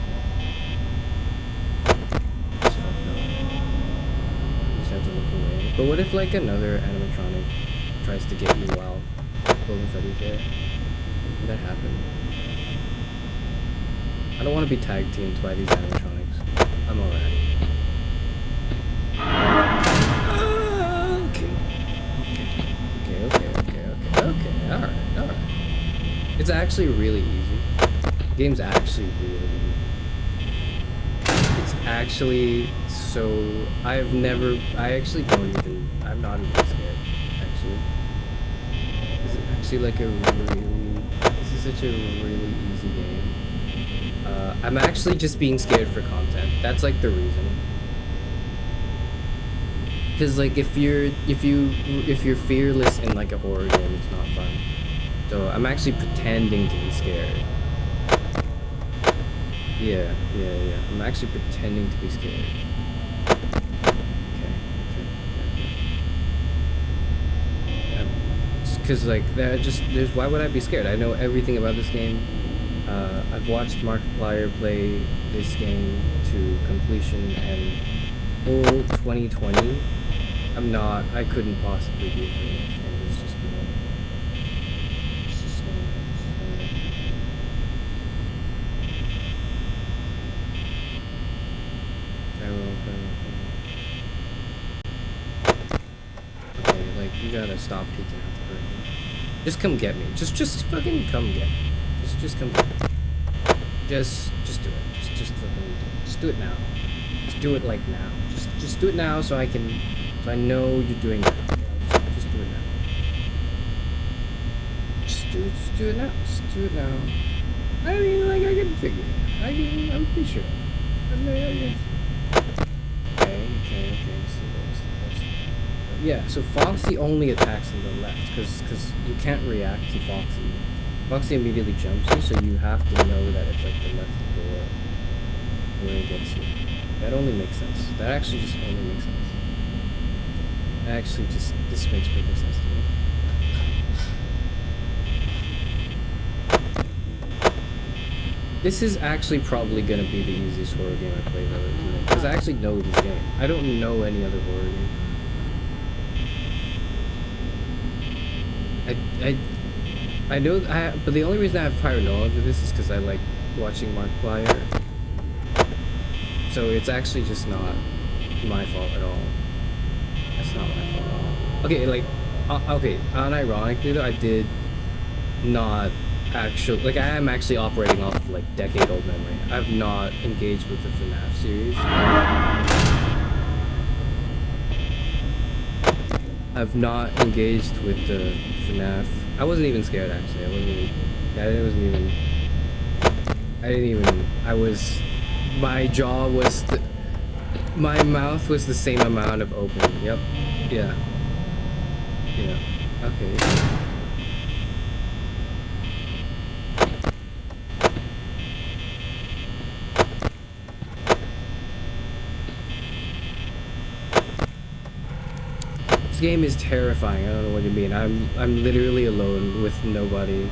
That's fucked up. You just have to look away. But what if like another animatronic tries to get you while Golden Freddy's there? Would that happen? I don't want to be tag teamed by these animatronics. I'm alright. Okay, alright. It's actually really easy. The game's actually really easy. It's actually so... I'm not even scared, actually. This is actually like this is such a really easy game. I'm actually just being scared for content. That's like the reason. Because like if you're fearless in like a horror game, it's not fun. So I'm actually pretending to be scared. Yeah. I'm actually pretending to be scared. Okay. Because like why would I be scared? I know everything about this game. I've watched Markiplier play this game to completion and whole 2020. I couldn't possibly be afraid. It's just Okay, like, you gotta stop peeking out the curtain. Just come get me. Just fucking come get me. Just come get me. Just do it. Just fucking just do it now. Just do it like now. Just do it now so I know you're doing it. Just do it now. Just do it now. Just do it now. I mean, like, I can figure it. I'm pretty sure. Okay. Yeah, so Foxy only attacks on the left, because you can't react to Foxy. Foxy immediately jumps you, so you have to know that it's like the left door where it gets you. That only makes sense. That actually just only makes sense. Actually, this makes perfect sense to me. This is actually probably gonna be the easiest horror game I played ever, because I actually know this game. I don't know any other horror game. I know, but the only reason I have prior knowledge of this is because I like watching Markiplier. So it's actually just not my fault at all. That's not my fault at all. Okay, like, okay, unironically though, I did not actually, like, I am actually operating off of, like, decade-old memory. I've not engaged with the FNAF series. I've not engaged with the FNAF. I wasn't even scared, actually. My jaw was, my mouth was the same amount of open. Yep. Yeah. Okay. This game is terrifying. I don't know what you mean. I'm literally alone with nobody.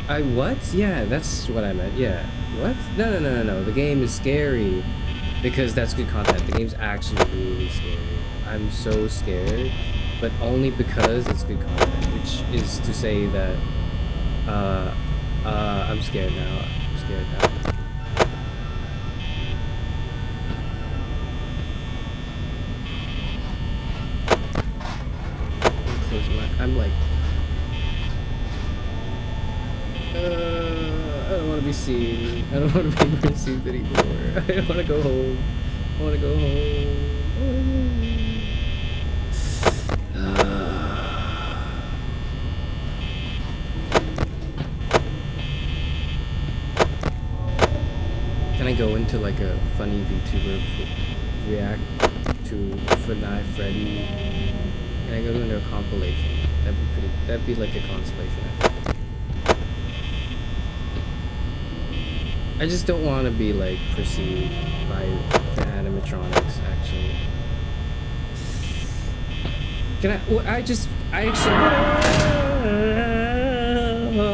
What? Yeah, that's what I meant. Yeah. What? No. The game is scary because that's good content. The game's actually really scary. I'm so scared, but only because it's good content, which is to say that I'm scared now. I'm like, I don't want to be seen. I don't want to be perceived anymore. I don't want to go home. I want to go home. go into like a funny VTuber react to FNAF Freddy, and I go into a compilation. That'd be like a consolation, I think. I just don't want to be like perceived by the animatronics, actually. Can I? Well, I actually.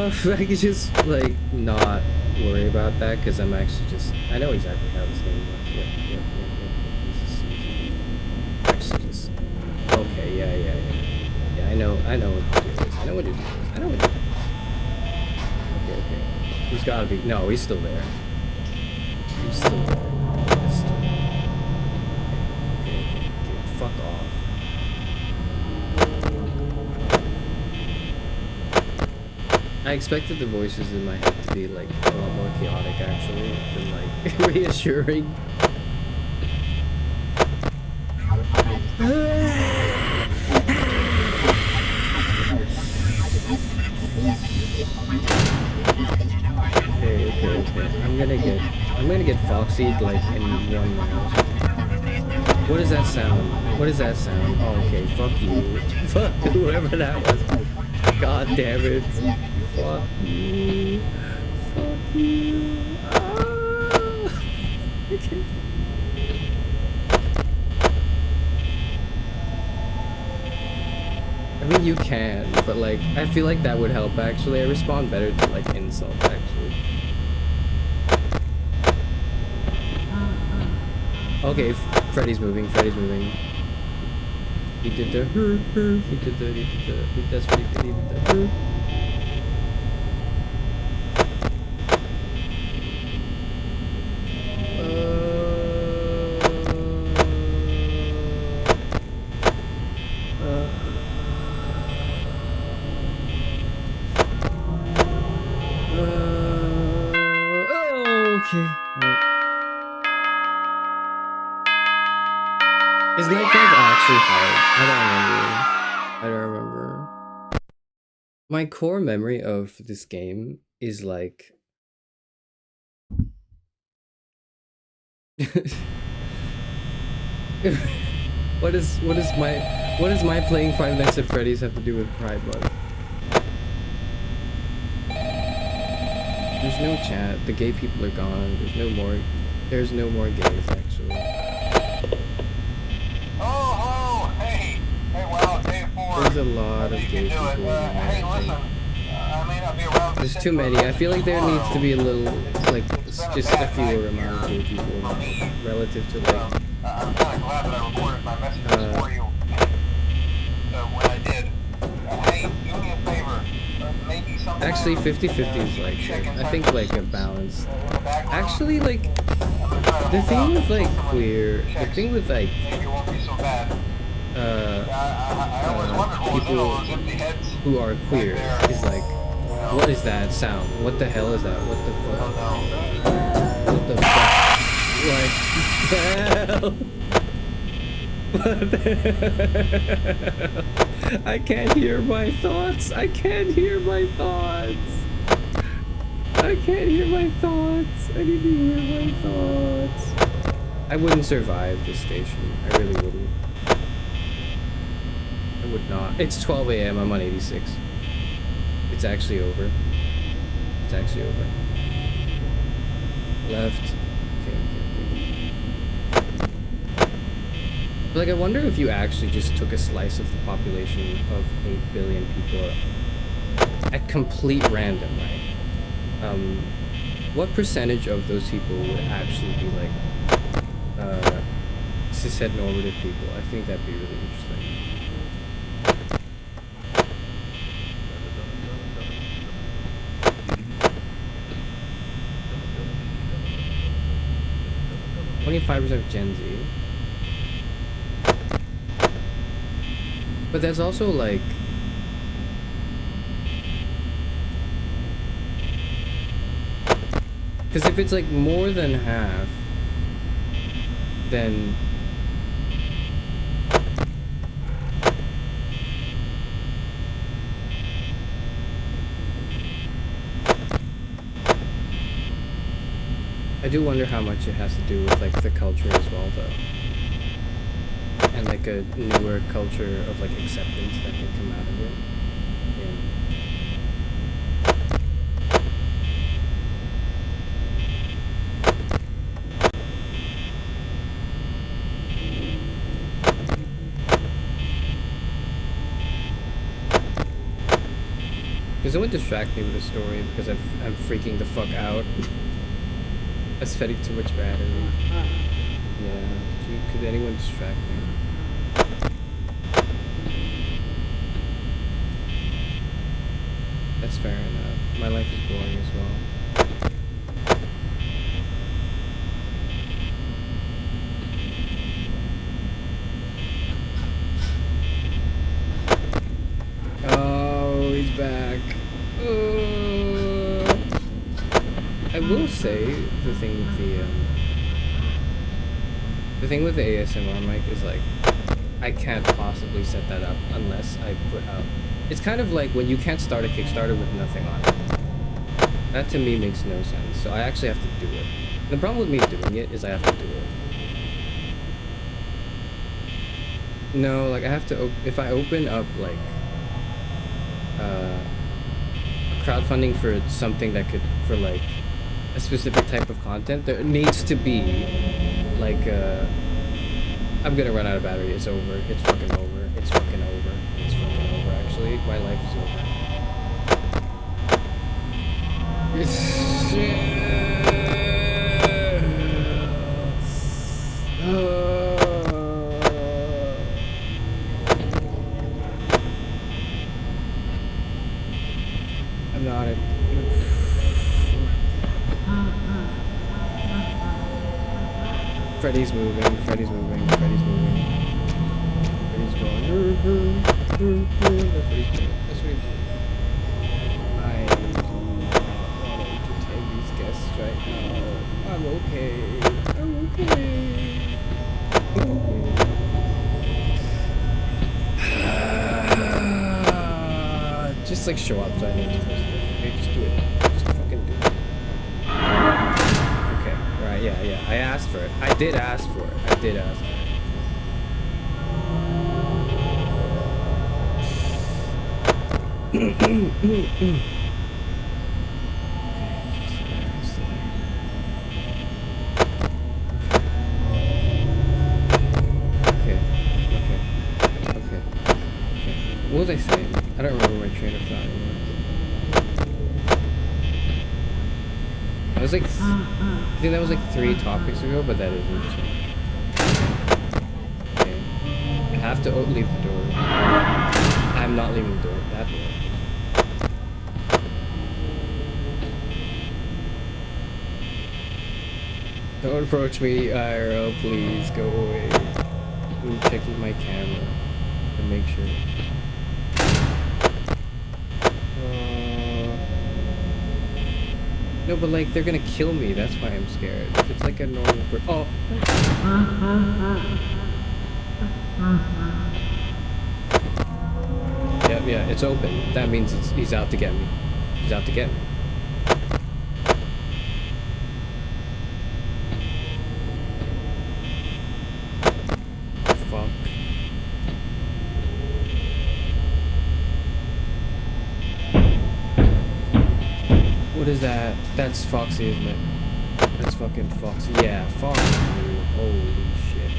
If I could just like not worry about that, because I'm actually just. I know exactly how this game works. Yep. Actually, just. Okay. Yeah. I know what to do this. I know what to do this. Okay. He's gotta be. No, he's still there. He's still there. He's still there. Okay. Fuck off. I expected the voices in my head to be like a lot more chaotic actually than like reassuring. Okay. I'm gonna get foxied like in 1 round. What is that sound? Oh, okay, fuck you. Fuck whoever that was. God damn it. Fuck you. Okay. I mean, you can, but like, I feel like that would help actually. I respond better to like insults actually. Okay, Freddy's moving. He did the that's what he did. He did the okay. Is Night 5 actually hard? I don't remember. My core memory of this game is like what does my playing Five Nights at Freddy's have to do with Pride Month? There's no chat. The gay people are gone. There's no more gays actually. Oh, hey, well, day 4. There's a lot of gay people. Hey, listen, I may not be around. There's too many. I feel like there needs to be a little, like, just a fewer amount of gay people relative to like. I'm kind of glad that I recorded my messages for you. When I did, hey, do me a favor. Maybe something. Actually, 50-50 is like, I think like a balance. Actually, like, the thing with like queer, the thing with like people who are queer is like, what is that sound? What the hell is that? What the fuck? What the fuck? What the hell? I can't hear my thoughts. I need to hear my thoughts. I wouldn't survive this station. I really wouldn't. I would not. It's 12 a.m. I'm on 86. It's actually over. Left. Okay. Like, I wonder if you actually just took a slice of the population of 8 billion people at complete random, right? What percentage of those people would actually be like cishet normative people? I think that'd be really interesting. .25% of Gen Z. But that's also like, because if it's like more than half, then I do wonder how much it has to do with like the culture as well, though, and like a newer culture of like acceptance that can come out of it. Yeah. Because it would distract me with a story because I'm freaking the fuck out. I'm spending too much battery. Yeah, could anyone distract me? That's fair enough. My life is boring as well. Oh, he's back. I will say the thing with the ASMR mic is like I can't possibly set that up unless I put out. It's kind of like when you can't start a Kickstarter with nothing on it. That to me makes no sense. So I actually have to do it. The problem with me doing it is I have to do it. No, like I have to. If I open up like crowdfunding for something that could for like a specific type of content, there needs to be like I'm gonna run out of battery. It's over. It's fucking over. It's fucking over. It's fucking over. Actually, my life is over. It's I'm not it. Freddy's moving, Freddy's moving, Freddy's moving. Freddy's going. That's what he's doing. That's what he's doing. I do not want to entertain these guests right now. I'm okay. I'm okay. I'm okay. Just like show up so I know what you're supposed to do. Okay, just do it. Just fucking do it. Okay, right, yeah. I asked for it. I did ask for it. I did ask for it. Okay. What was I saying? I don't remember my train of thought anymore. I was like, I think that was like 3 topics ago, but that isn't just one. Okay. I have to leave the door. I'm not leaving the door. That door. Don't approach me, IRL, please. Go away. I'm checking my camera to make sure. No, but like, they're gonna kill me. That's why I'm scared. If it's like a normal oh. Yeah, it's open. That means he's out to get me. He's out to get me. Fuck. What is that? That's Foxy, isn't it? That's fucking Foxy. Yeah, fuck you. Holy shit.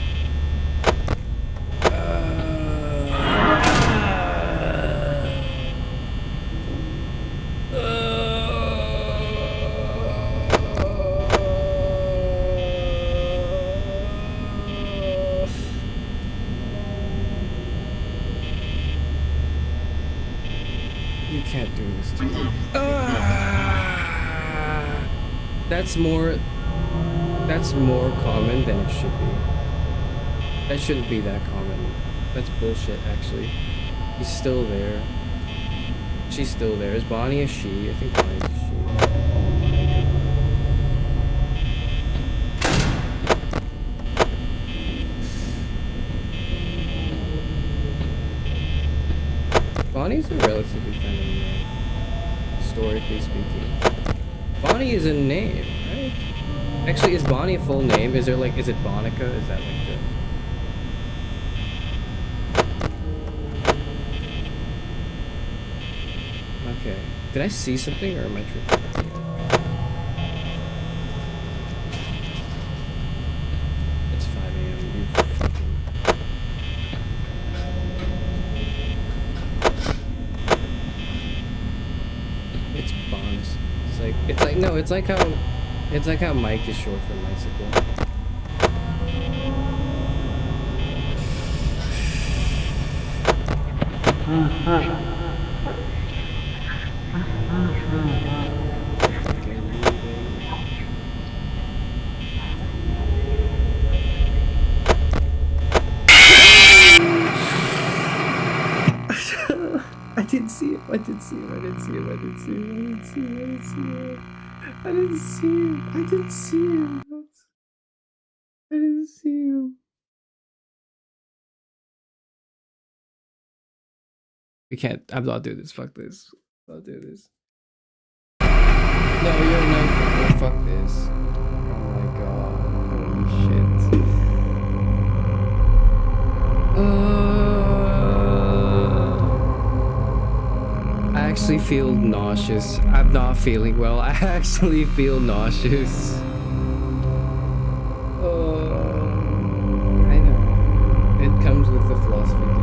You can't do this to me. That's more common than it should be. That shouldn't be that common. That's bullshit, actually. He's still there. She's still there. Is Bonnie a she? I think Bonnie's a she. Bonnie's a relatively feminine name, historically speaking. Bonnie is a name, right? Actually, is Bonnie a full name? Is it Bonica? Is that like the... Okay. Did I see something or am I tripping? It's 5 a.m. You fucking... It's Bonus. It's like how Mike is short for bicycle. I didn't see him. I didn't see him. I didn't see him. I didn't see him. I didn't see him. I didn't see him. I didn't see him. I didn't see him. I didn't see him. We can't. I'm not doing this. Fuck this. I'll do this. No, you're a knife. Fuck this. Oh my god. Holy shit. I actually feel nauseous. I'm not feeling well. I actually feel nauseous. I know. It comes with the philosophy degree.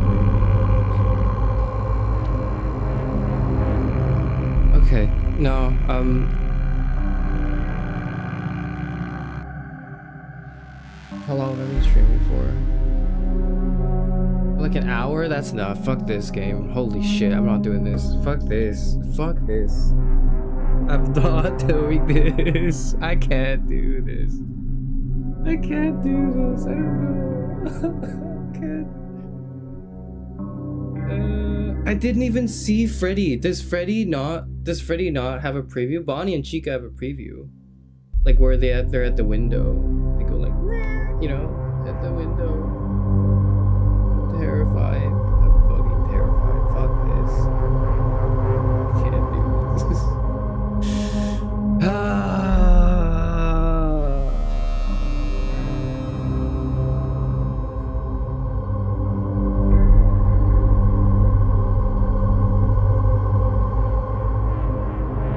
Okay. No, how long have I been streaming for? Like an hour? That's enough. Fuck this game. Holy shit, I'm not doing this. Fuck this. Fuck this. I'm not doing this. I can't do this. I can't do this. I don't know. I can't. I didn't even see Freddy. Does Freddy not have a preview? Bonnie and Chica have a preview. Like where they're at the window. They go like, you know, at the window. Terrified. I'm fucking terrified. Fuck this. I can't do this.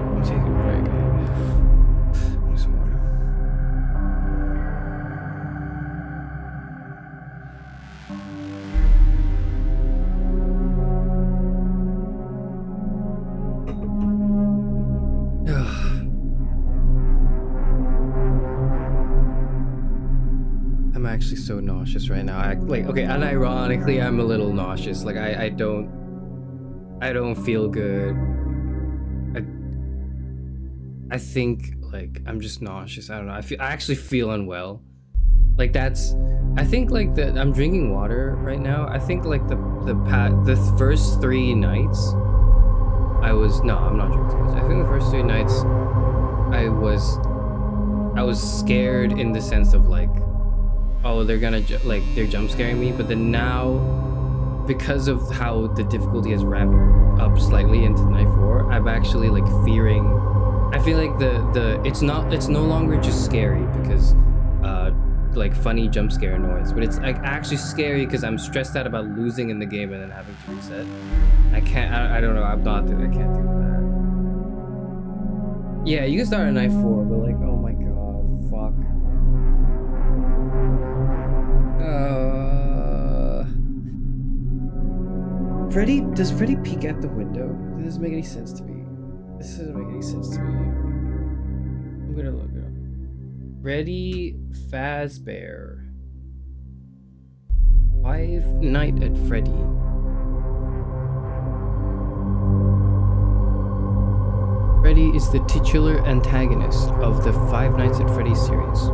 I'm taking a break. Some water. I'm actually so nauseous right now. Okay, unironically, I'm a little nauseous. Like I don't feel good. I think like I'm just nauseous. I don't know. I actually feel unwell. Like I think like that I'm drinking water right now. I think like the first 3 nights I'm not drinking too much. I think the first 3 nights I was scared in the sense of like, oh, they're gonna they're jump scaring me. But then now, because of how the difficulty has ramped up slightly into night 4, I'm actually like fearing. I feel like it's no longer just scary because like funny jump scare noise, but it's like actually scary because I'm stressed out about losing in the game and then having to reset. I don't know. I can't do that. Yeah, you can start at night 4, but like, oh my god, fuck. Does Freddy peek at the window? This doesn't make any sense to me. I'm gonna look it up. Freddy Fazbear. Five Nights at Freddy. Freddy is the titular antagonist of the Five Nights at Freddy series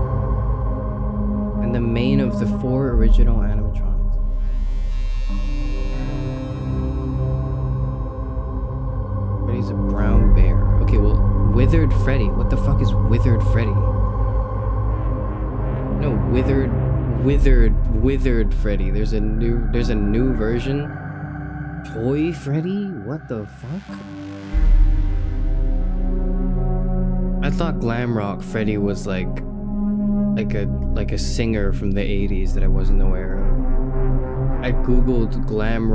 and the main of the 4 original animatronics. Freddy's a brown bear. Okay, well, Withered Freddy. What the fuck is Withered Freddy? No, withered Freddy. There's a new version. Toy Freddy? What the fuck? I thought Glamrock Freddy was like like a singer from the 80s that I wasn't aware of. I googled glam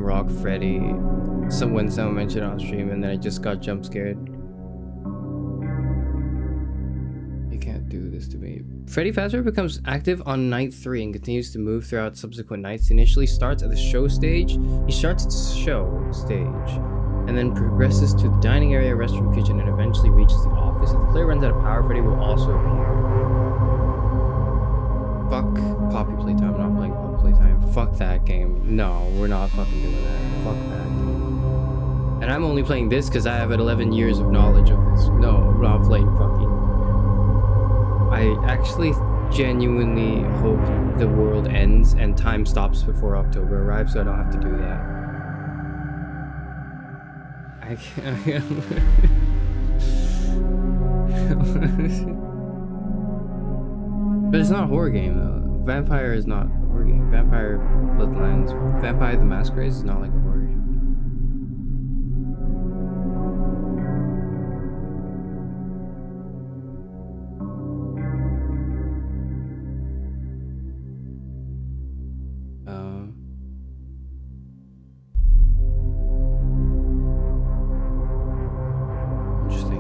rock Freddy when someone mentioned it on stream, and then I just got jump scared. You can't do this to me. Freddy Fazbear becomes active on night 3 and continues to move throughout subsequent nights. He initially starts at the show stage. He starts at the show stage and then progresses to the dining area, restroom, kitchen, and eventually reaches the office. If the player runs out of power, Freddy will also appear. Fuck Poppy Playtime. I'm not playing Poppy Playtime. Fuck that game. No, we're not fucking doing that. Fuck that game. And I'm only playing this because I have 11 years of knowledge of this. No, I'm not playing fucking... I actually genuinely hope the world ends and time stops before October arrives so I don't have to do that. I can't... But it's not a horror game though. Vampire is not a horror game. Vampire Bloodlines, Vampire the Masquerade is not like a horror game.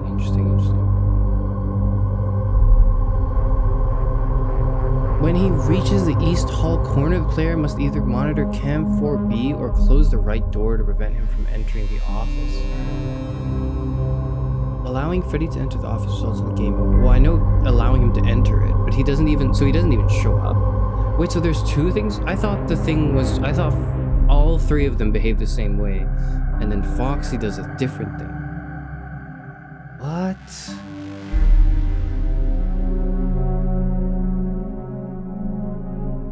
Interesting. When he reaches the East Hall corner, the player must either monitor Cam 4B or close the right door to prevent him from entering the office. Allowing Freddy to enter the office results in the game over. Well, I know allowing him to enter it, but he doesn't even show up. Wait, so there's two things? I thought all three of them behave the same way, and then Foxy does a different thing. What?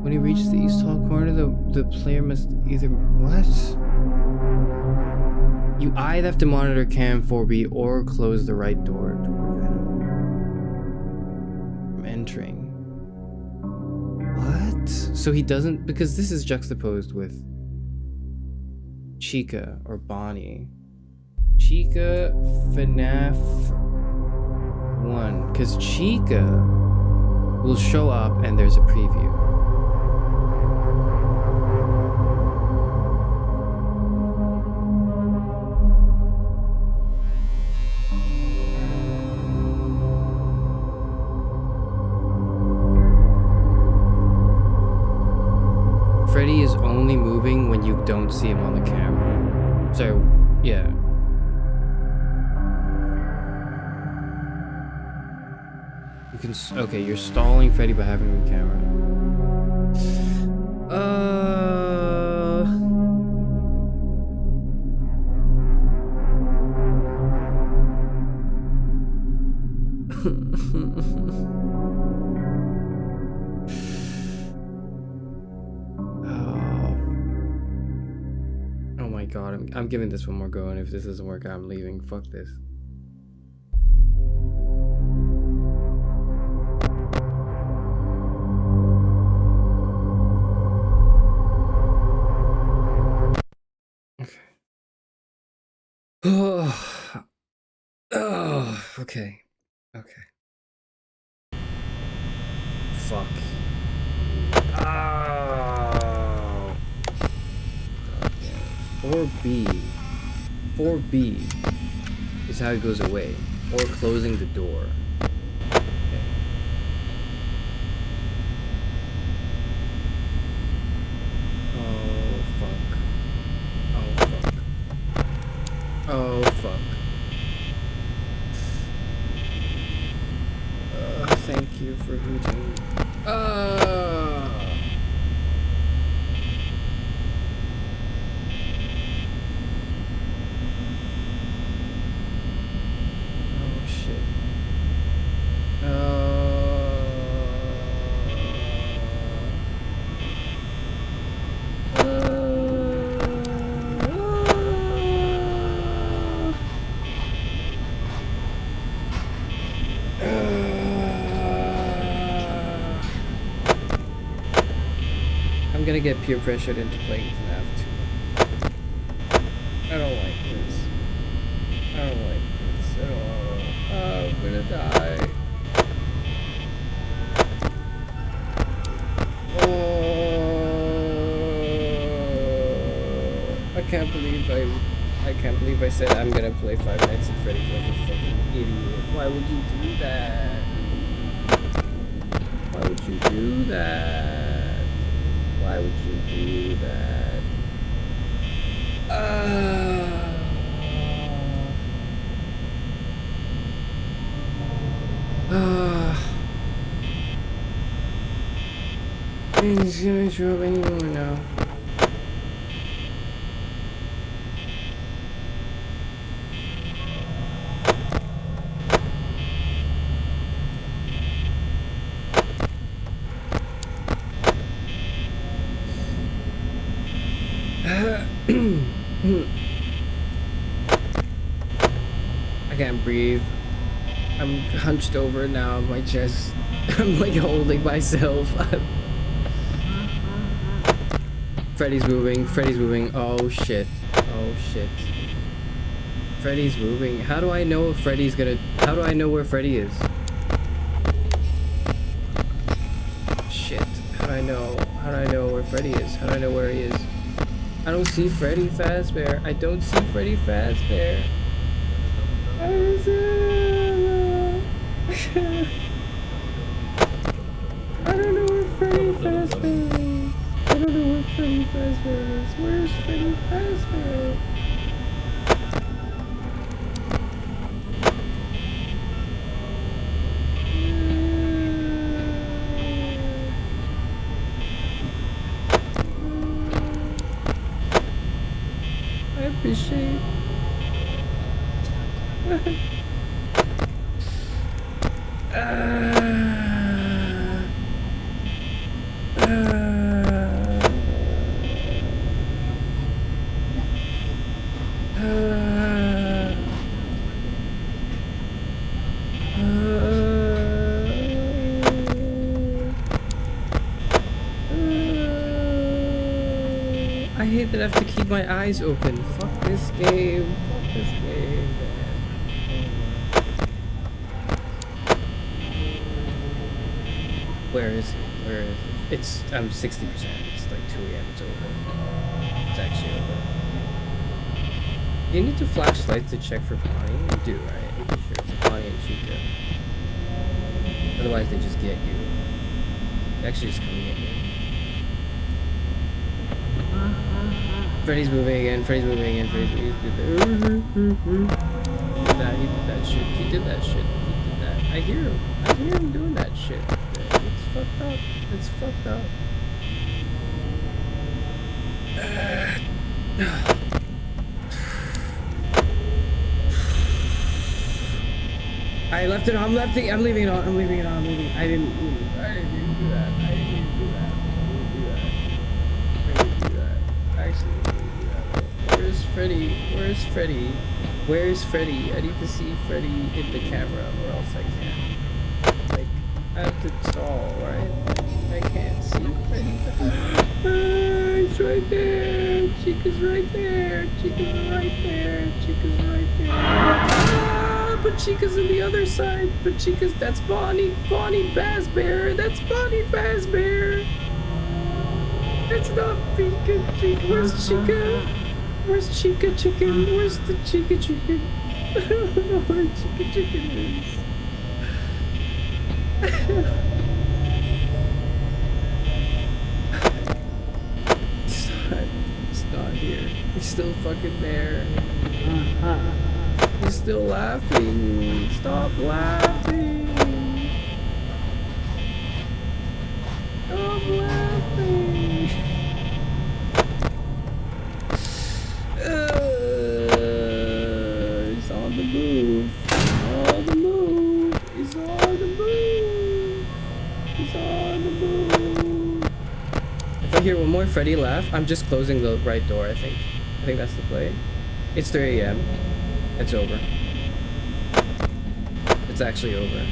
When he reaches the East Hall corner, the player must either... What? You either have to monitor Cam 4B or close the right door to prevent him from entering. What? So he doesn't... Because this is juxtaposed with Chica or Bonnie. Chica, FNAF 1. Because Chica will show up and there's a preview. Freddy is only moving when you don't see him on the camera. So, yeah. You can... Okay, you're stalling Freddy by having him on camera. Oh my god, I'm giving this one more go, and if this doesn't work, I'm leaving. Fuck this. Oh, okay. Okay. Fuck. Oh. 4B is how it goes away, or closing the door. Okay. Oh fuck. Oh fuck. Oh fuck. Thank you for hooting. Oh shit. I'm gonna get peer pressured into playing FNAF 2. I don't like this. I don't like this at all. Oh, I'm gonna die. can't believe I said I'm gonna play Five Nights at Freddy's like a fucking idiot. Why would you do that? Why would you do that? Why would you do that? He's gonna show up anymore now. I can't breathe. I'm hunched over now on my chest. I'm like holding myself. Freddy's moving. Freddy's moving. Oh shit. Oh shit. Freddy's moving. How do I know if Freddy's gonna... How do I know where Freddy is? Shit. How do I know? How do I know where Freddy is? How do I know where he is? I don't see Freddy Fazbear. I don't see Freddy Fazbear. I don't know where Freddy Fazbear is. I don't know where Freddy Fazbear is. Where's Freddy Fazbear? I appreciate. I hate that I have to keep my eyes open. Fuck this game. Fuck this game, man. Where is it? Where is it? It's, I'm 60%. It's like 2 a.m. It's over. It's actually over. You need to flash lights to check for Bonnie? You do, right? I'm pretty sure it's Bonnie and Chica. Otherwise, they just get you. They actually just come and get you. Freddy's moving again. Freddy's moving again. Freddy's moving again. He did that shit. He did that shit. He did that. I hear him. I hear him doing that shit. It's fucked up. It's fucked up. I left it on. I'm leaving it on. I'm leaving it on. I didn't do that. I didn't do that. Actually, where's Freddy? Where's Freddy? Where's Freddy? I need to see Freddy in the camera, or else I can't. Like, I have to stall, right? I can't see Freddy. It's right there. Chica's right there. Chica's right there. Chica's right there. But Chica's on the other side. But Chica's, that's Bonnie. Bonnie Bazbear. That's Bonnie Bazbear. It's not Chica. Where's Chica? Where's Chica Chicken? Where's the Chica Chicken? I don't know where Chica Chicken is. It's not here. He's still fucking there. He's still laughing. Stop laughing. Stop laughing. He's on the move. He's on the move. He's on the move. He's on the move. If I hear one more Freddy laugh, I'm just closing the right door, I think. I think that's the play. It's 3 a.m. It's over. It's actually over.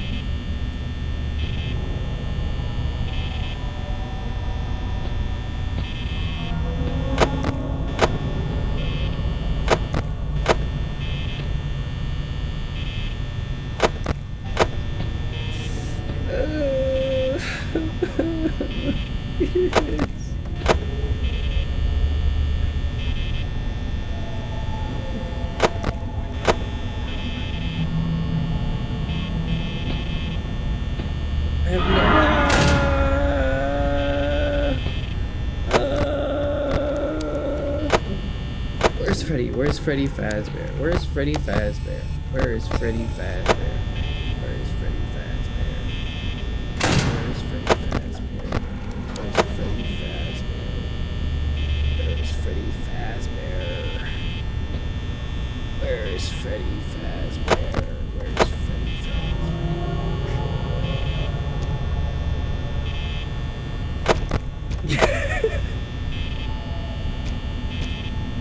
Freddy? Where's Freddy Fazbear? Where's Freddy Fazbear? Where is Freddy Fazbear? Where is Freddy Fazbear? Where is Freddy Fazbear? Where is Freddy Fazbear? Where is Freddy Fazbear? Where is Freddy Fazbear? Where is Freddy Fazbear?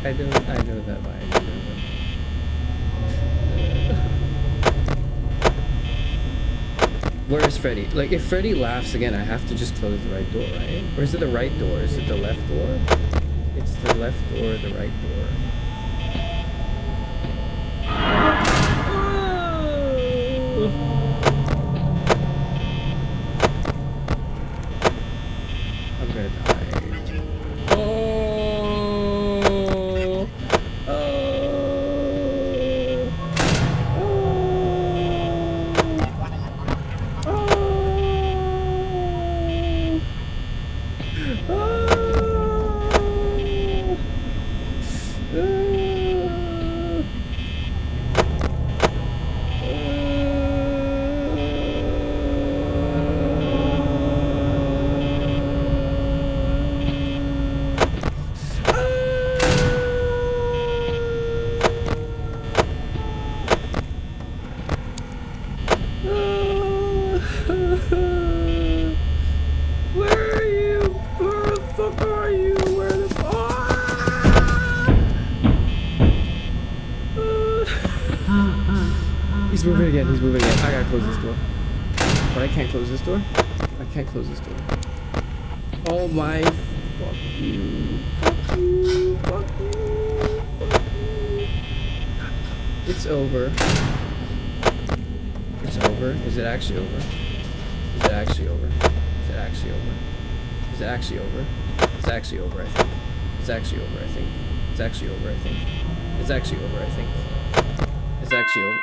I know that line. Where is Freddy? Like, if Freddy laughs again, I have to just close the right door, right? Or is it the right door? Is it the left door? It's the left door or the right door. I'm gonna die. He's moving again. I gotta close this door. But I can't close this door. I can't close this door. Oh my. Fuck you. Fuck you. Fuck you. Fuck you. It's over. It's over. Is it actually over? Is it actually over? Is it actually over? Is it actually over? It's actually over, I think. It's actually over, I think. It's actually over, I think. It's actually over, I think. It's actually over.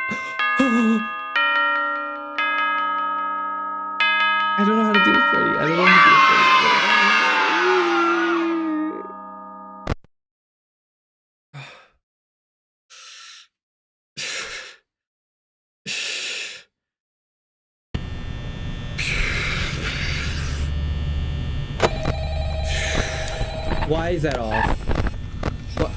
I don't know how to deal with Freddy. I don't know how to deal with Freddy. Why is that off? What?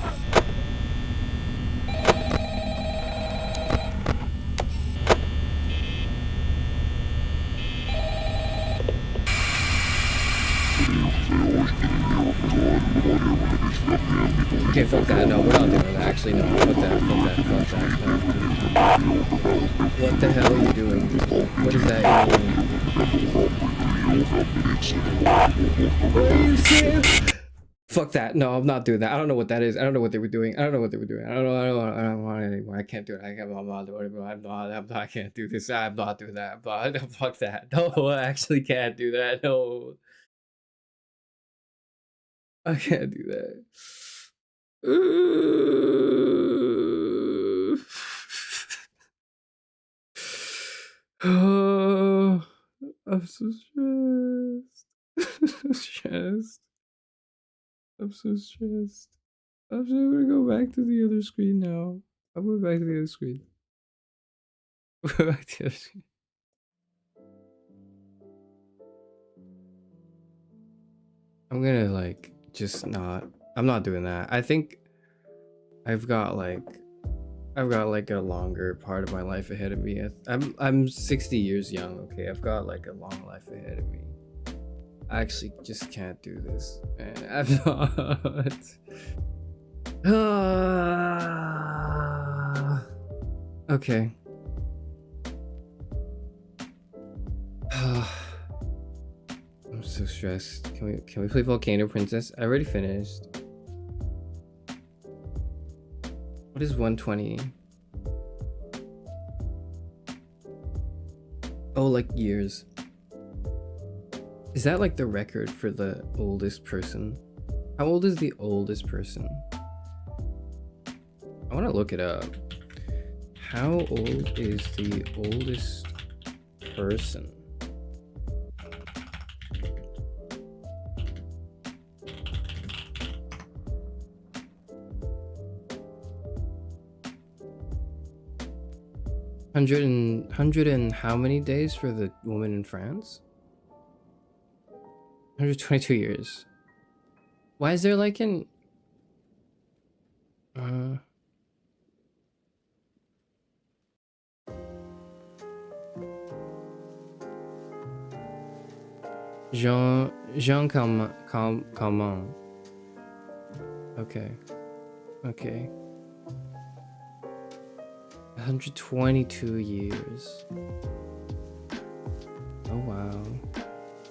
Okay, fuck that. No, we're not doing that. Actually, no. Fuck that. Fuck that. Fuck that. No. What the hell are you doing? What is that doing? What are you saying? Fuck that. No, I'm not doing that. I don't know what that is. I don't know what they were doing. I don't know what they were doing. I don't want it anymore. I can't do it. I'm not doing it. I can't do this. I'm not doing that. But fuck that. No, I actually can't do that. No. I can't do that. Oh, I'm so stressed. I'm so stressed. I'm just gonna go back to the other screen now. I'm going back to the other screen. Back to the other screen. I'm gonna like just not. I'm not doing that. I think I've got like a longer part of my life ahead of me. I'm 60 years young. Okay, I've got like a long life ahead of me. I actually just can't do this, man. I'm not. Okay. I'm so stressed. Can we play Volcano Princess? I already finished. What is 120? Oh, like years. Is that like the record for the oldest person? How old is the oldest person? I want to look it up. How old is the oldest person? 100 and how many days for the woman in France? 122 years. Why is there like an Jean Calment. Okay. 122 years. Oh wow.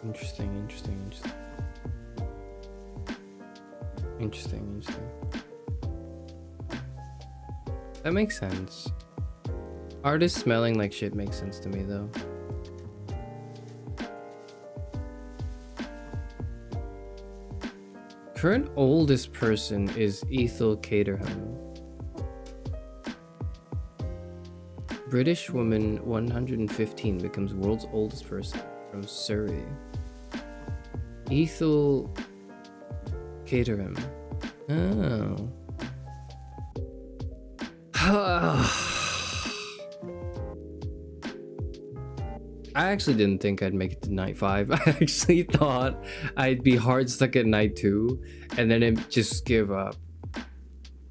Interesting. That makes sense. Artists smelling like shit makes sense to me though. Current oldest person is Ethel Caterham. British woman 115 becomes world's oldest person from Surrey. Ethel Caterham. Oh. I actually didn't think I'd make it to night 5. I actually thought I'd be hard stuck at night 2 and then it just give up.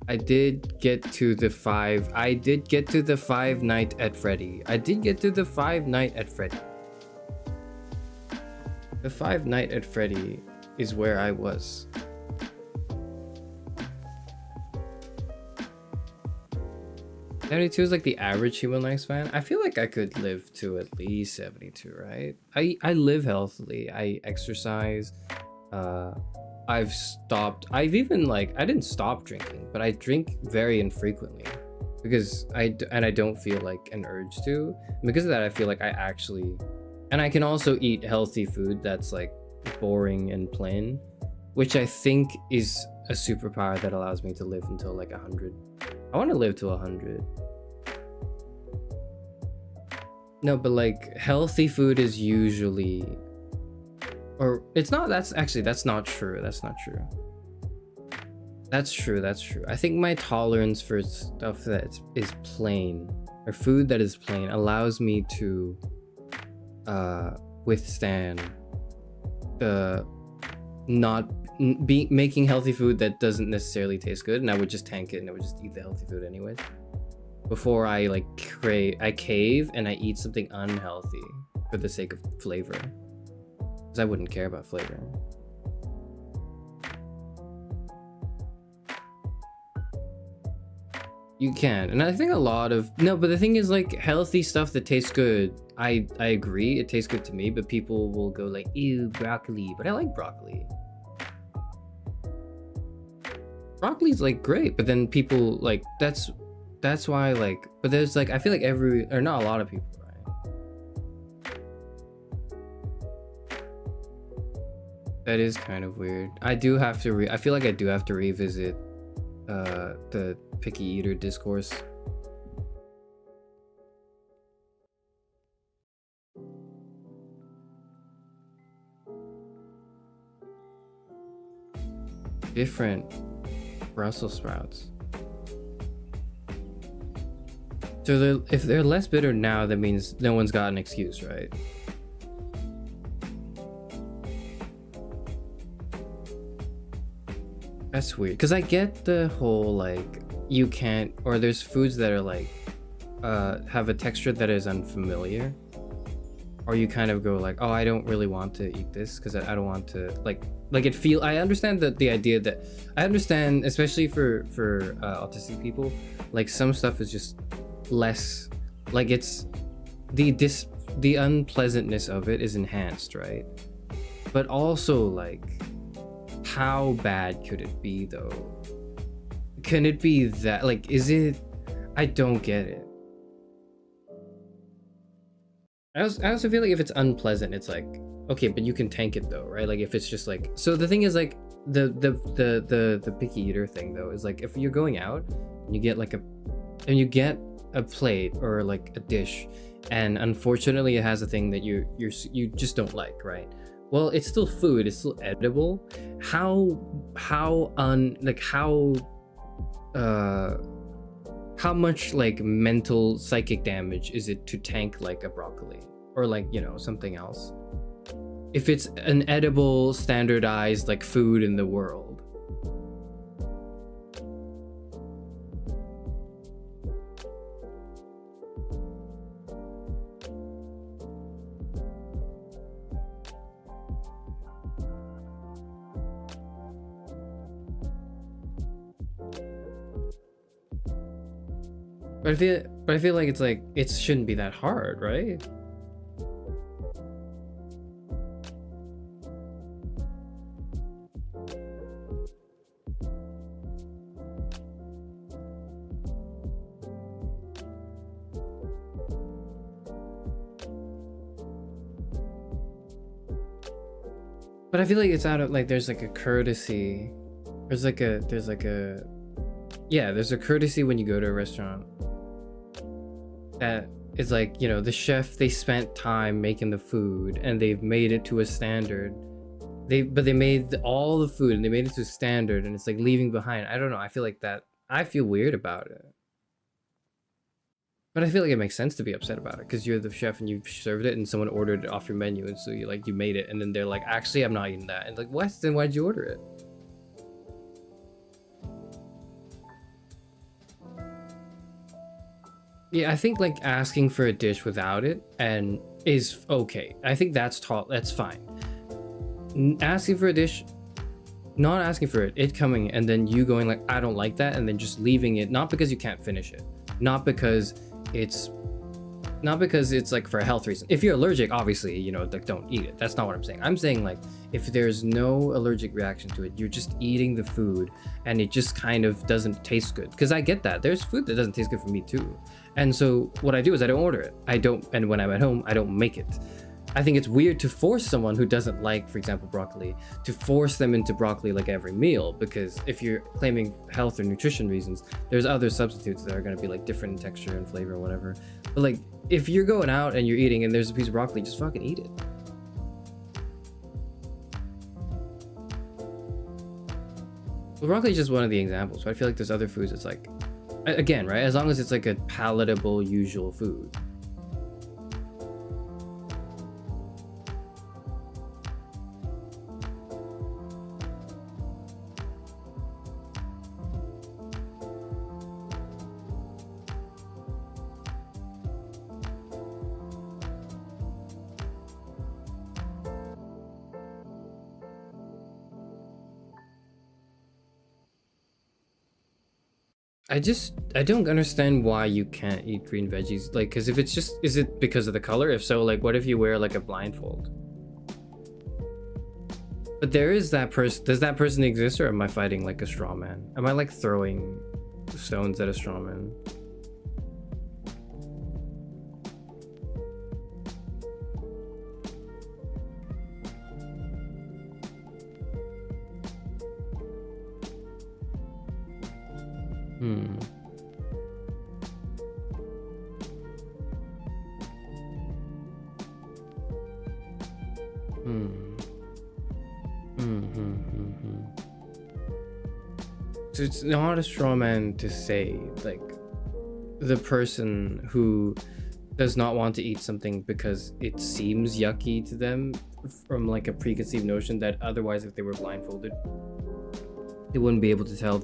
I did get to the 5. I did get to the 5 night at Freddy. The 5 night at Freddy is where I was. 72 is like the average human lifespan. I feel like I could live to at least 72, right? I live healthily. I exercise. I've I didn't stop drinking, but I drink very infrequently because I don't feel like an urge to. And because of that, I feel like and I can also eat healthy food that's like boring and plain, which I think is a superpower that allows me to live until like 100. I want to live to 100. No, but like healthy food is usually, or it's not. That's not true. That's true. I think my tolerance for stuff that is plain or food that is plain allows me to withstand the not making healthy food that doesn't necessarily taste good, and I would just tank it and I would just eat the healthy food anyways before I like I cave and I eat something unhealthy for the sake of flavor, because I wouldn't care about flavor. You can, and I think a lot of but the thing is, like, healthy stuff that tastes good, I agree it tastes good to me, but people will go like, ew, broccoli, but I like broccoli. Broccoli's like great, but then people like that's why, like, but there's like, I feel like not a lot of people, right? That is kind of weird. I feel like I do have to revisit the picky eater discourse. Different Brussels sprouts. So if they're less bitter now, that means no one's got an excuse, right? That's weird, because I get the whole like you can't, or there's foods that are like have a texture that is unfamiliar, or you kind of go like, oh, I don't really want to eat this because I don't want to like it feel. I understand the idea that I understand, especially for autistic people, like some stuff is just less, like it's the unpleasantness of it is enhanced, right? But also, like, how bad could it be though? Can it be that, like, is it? I don't get it. I also feel like if it's unpleasant, it's like, okay, but you can tank it though, right? Like if it's just like, so the thing is like the picky eater thing though is like, if you're going out and you get like you get a plate or like a dish, and unfortunately it has a thing that you just don't like, right? Well, it's still food, it's still edible. How how much like mental psychic damage is it to tank like a broccoli or like, you know, something else? If it's an edible, standardized like food in the world. But I feel like it's like, it shouldn't be that hard, right? But I feel like it's out of like, there's like a courtesy. There's a courtesy when you go to a restaurant. That is like, you know, the chef, they spent time making the food and they've made it to a standard. They made all the food and they made it to a standard, and it's like leaving behind. I don't know. I feel like that. I feel weird about it. But I feel like it makes sense to be upset about it because you're the chef and you've served it and someone ordered it off your menu, and so you made it, and then they're like, actually, I'm not eating that. And like, what? Then why'd you order it? Yeah, I think like asking for a dish without it and is okay. I think that's fine. Asking for a dish, not asking for it coming and then you going like, I don't like that, and then just leaving it, not because you can't finish it, not because it's like for a health reason. If you're allergic, obviously, you know, like don't eat it. That's not what I'm saying. I'm saying like, if there's no allergic reaction to it, you're just eating the food and it just kind of doesn't taste good. Because I get that. There's food that doesn't taste good for me too. And so what I do is I don't order it. And when I'm at home, I don't make it. I think it's weird to force someone who doesn't like, for example, broccoli, to force them into broccoli like every meal, because if you're claiming health or nutrition reasons, there's other substitutes that are going to be like different in texture and flavor or whatever. But like, if you're going out and you're eating and there's a piece of broccoli, just fucking eat it. Well, broccoli is just one of the examples. So I feel like there's other foods that's like, again, right? As long as it's like a palatable, usual food. I don't understand why you can't eat green veggies. Like, because if it's just, is it because of the color? If so, like, what if you wear like a blindfold? But there is that person. Does that person exist, or am I fighting like a straw man? Am I like throwing stones at a straw man? Hmm. So it's not a straw man to say like the person who does not want to eat something because it seems yucky to them from like a preconceived notion that otherwise if they were blindfolded they wouldn't be able to tell.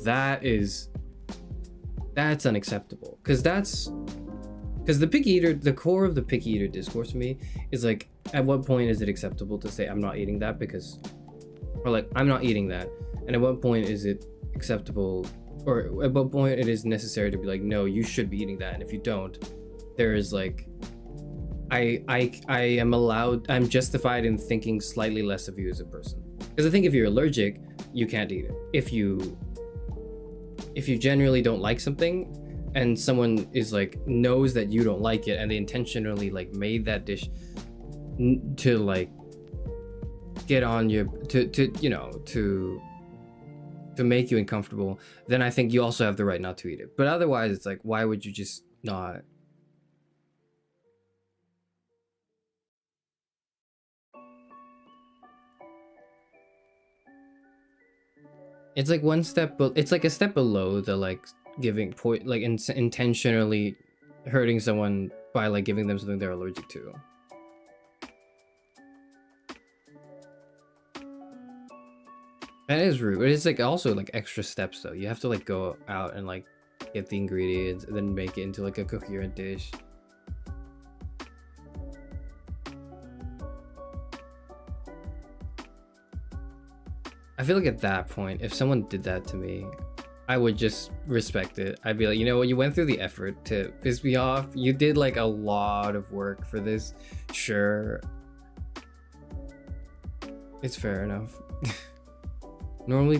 That's unacceptable, because the picky eater, the core of the picky eater discourse for me is like, at what point is it acceptable to say I'm not eating that because, or like I'm not eating that, and at what point is it acceptable, or at what point it is necessary to be like, no, you should be eating that, and if you don't, there is like, I'm justified in thinking slightly less of you as a person. Because I think if you're allergic, you can't eat it. If you genuinely don't like something and someone is like knows that you don't like it and they intentionally like made that dish to like get on your to make you uncomfortable, then I think you also have the right not to eat it. But otherwise it's like, why would you just not? It's like one step, but it's like a step below the like giving intentionally hurting someone by like giving them something they're allergic to. That is rude. But it's like also like extra steps though. You have to like go out and like get the ingredients and then make it into like a coherent dish. I feel like at that point, if someone did that to me, I would just respect it. I'd be like, you know what, you went through the effort to piss me off. You did like a lot of work for this. Sure. It's fair enough. Normally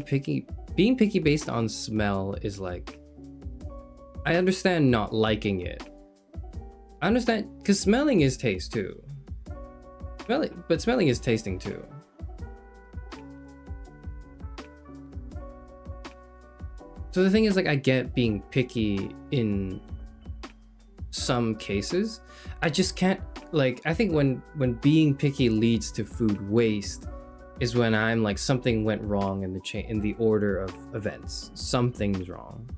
being picky based on smell is like, I understand not liking it. I understand, because smelling is taste too. Smelling is tasting too. So the thing is, like, I get being picky in some cases. I just can't, like, I think when being picky leads to food waste is when I'm like, something went wrong in the order of events. Something's wrong.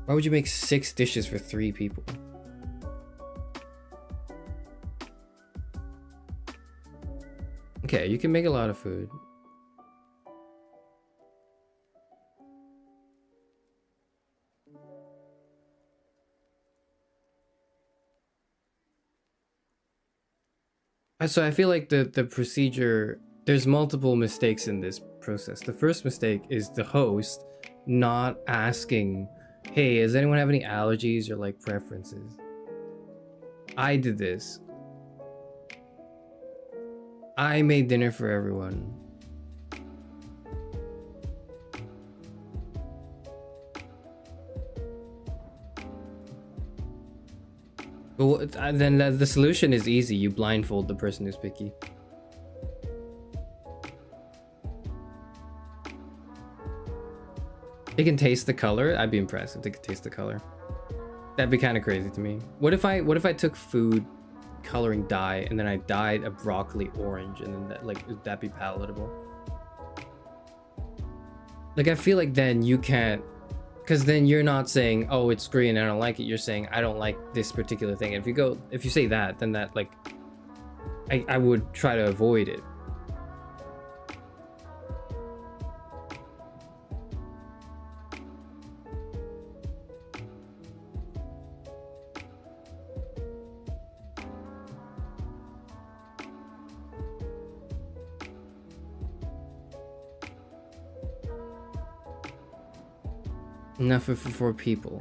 Why would you make 6 dishes for 3 people? Okay, you can make a lot of food. So I feel like the procedure, there's multiple mistakes in this process. The first mistake is the host not asking, hey, does anyone have any allergies or like preferences? I did this. I made dinner for everyone. Well, then the solution is easy. You blindfold the person who's picky. They can taste the color. I'd be impressed if they could taste the color. That'd be kind of crazy to me. What if I took food coloring dye and then I dyed a broccoli orange and then that, like, would that be palatable? Like, I feel like then you can't, because then you're not saying, oh, it's green, I don't like it. You're saying, I don't like this particular thing. And if you say that, then that, like, I would try to avoid it. Enough for 4 people.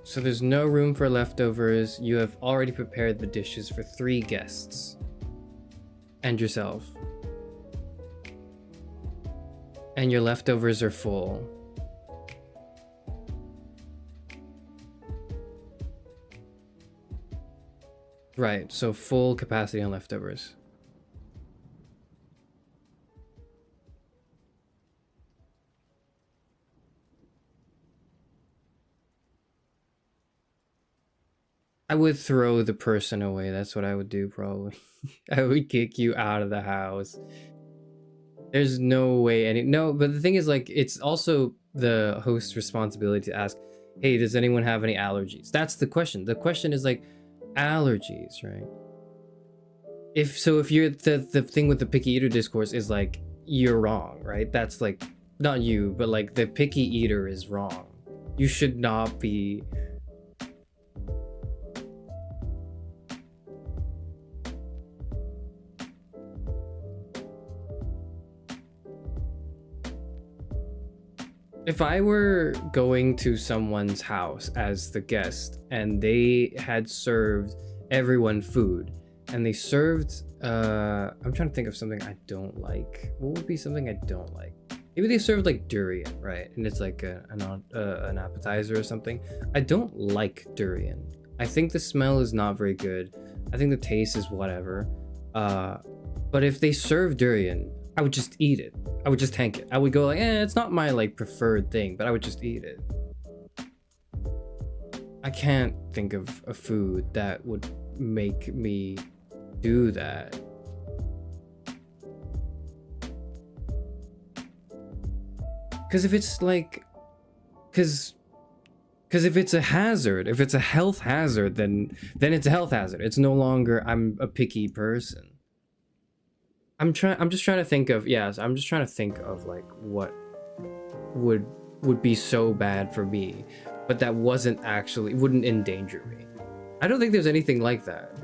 So there's no room for leftovers. You have already prepared the dishes for 3 guests. And yourself. And your leftovers are full. Right, so full capacity on leftovers. I would throw the person away. That's what I would do, probably. I would kick you out of the house. There's no way no, but the thing is, like, it's also the host's responsibility to ask, hey, does anyone have any allergies? That's the question. The question is, like, allergies, right? If you're the thing with the picky eater discourse is, like, you're wrong, right? That's, like, not you, but, like, the picky eater is wrong. You should not be... If I were going to someone's house as the guest and they had served everyone food and they served, I'm trying to think of something I don't like. What would be something I don't like? maybe they serve like durian, right? And it's like an appetizer or something. I don't like durian. I think the smell is not very good. I think the taste is whatever. But if they serve durian, I would just eat it. I would just tank it. I would go like, it's not my like preferred thing, but I would just eat it. I can't think of a food that would make me do that. Because if it's like, because if it's a hazard, if it's a health hazard, then it's a health hazard. It's no longer I'm a picky person. I'm just trying to think of, I'm just trying to think of like what would be so bad for me, but that wouldn't endanger me. I don't think there's anything like that.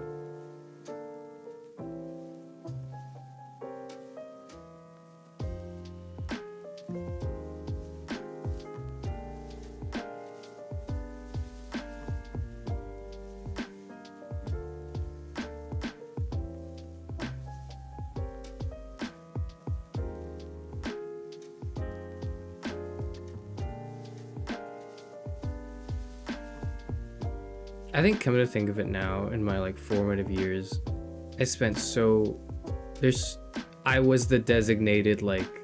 I think, coming to think of it now, in my like formative years, I spent I was the designated like,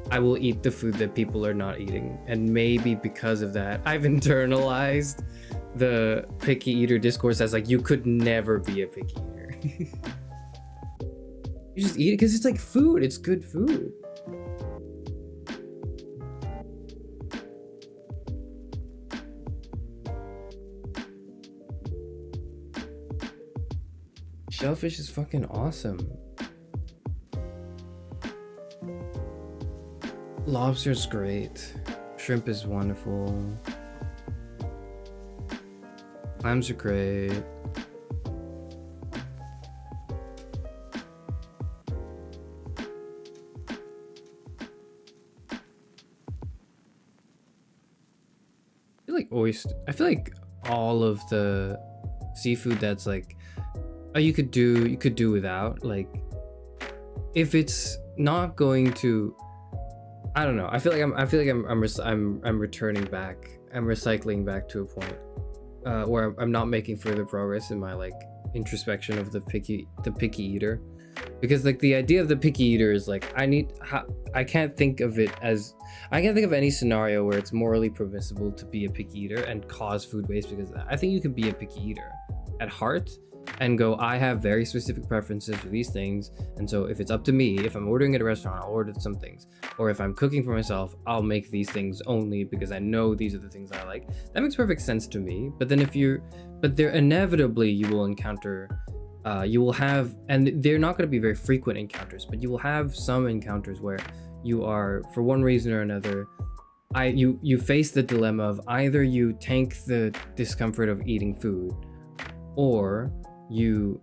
I will eat the food that people are not eating, and maybe because of that, I've internalized the picky eater discourse as like, you could never be a picky eater. You just eat it because it's like food. It's good food. Shellfish is fucking awesome. Lobster's great. Shrimp is wonderful. Clams are great. I feel like all of the seafood that's like, you could do without, like, if it's not going to, I don't know. I feel like I'm returning back. I'm recycling back to a point where I'm not making further progress in my like introspection of the picky eater, because like the idea of the picky eater is like, I can't think of any scenario where it's morally permissible to be a picky eater and cause food waste because of that. I think you can be a picky eater at heart and go, I have very specific preferences for these things, and so if it's up to me, if I'm ordering at a restaurant, I'll order some things, or if I'm cooking for myself, I'll make these things only because I know these are the things I like. That makes perfect sense to me. But then there inevitably you will encounter, you will have, and they're not going to be very frequent encounters, but you will have some encounters where you are, for one reason or another, you face the dilemma of either you tank the discomfort of eating food, or you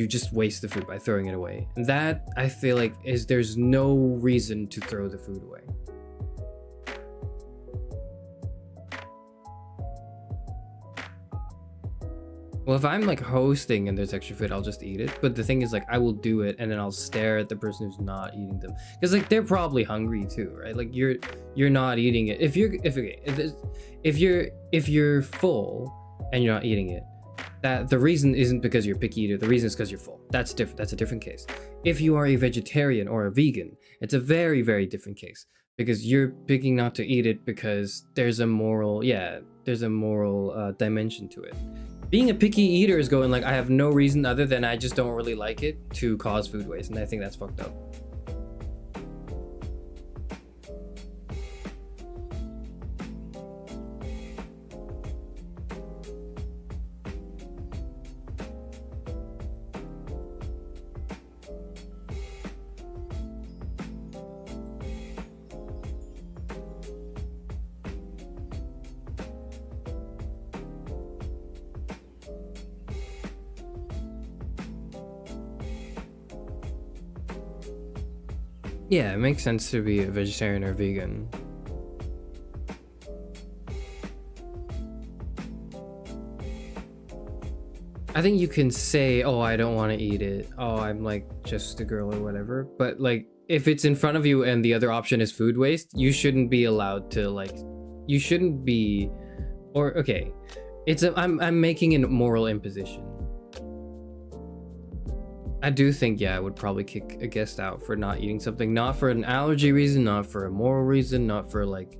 just waste the food by throwing it away. And that, I feel like, there's no reason to throw the food away. Well, if I'm like hosting and there's extra food, I'll just eat it. But the thing is, like, I will do it and then I'll stare at the person who's not eating them, because like they're probably hungry too, right? Like you're not eating it. If you're full and you're not eating it, that the reason isn't because you're a picky eater. The reason is because you're full. That's different. That's a different case. If you are a vegetarian or a vegan, it's a very, very different case, because you're picking not to eat it because there's a moral dimension to it. Being a picky eater is going like, I have no reason other than I just don't really like it to cause food waste, and I think that's fucked up. Yeah, it makes sense to be a vegetarian or vegan. I think you can say, oh, I don't want to eat it. Oh, I'm like just a girl or whatever. But like, if it's in front of you and the other option is food waste, you shouldn't be allowed to like, you shouldn't be, or okay, I'm making a moral imposition. I do think, yeah, I would probably kick a guest out for not eating something, not for an allergy reason, not for a moral reason, not for like,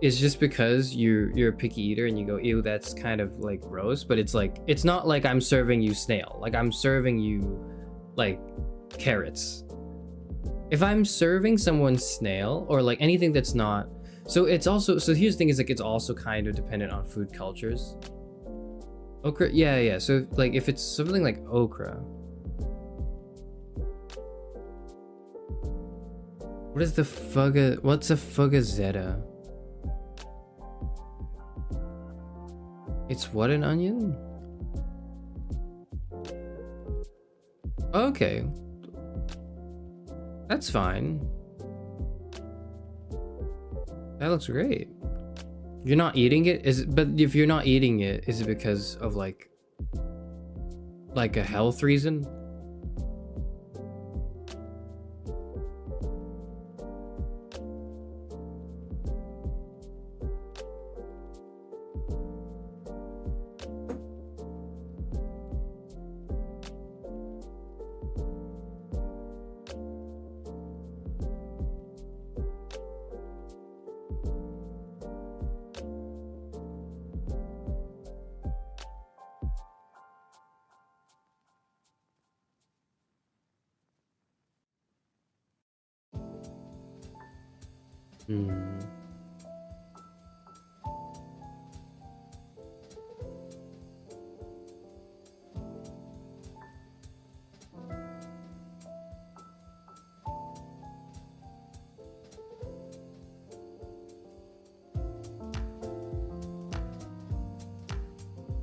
it's just because you're a picky eater and you go, ew, that's kind of like gross, but it's like, it's not like I'm serving you snail, like I'm serving you like carrots. If I'm serving someone snail or like anything that's not, so it's also, so here's the thing is like, it's also kind of dependent on food cultures. Okra, yeah. So like if it's something like okra, what is the what's a fugazetta? It's what, an onion? Okay. That's fine. That looks great. You're not eating it? But if you're not eating it, is it because of like a health reason?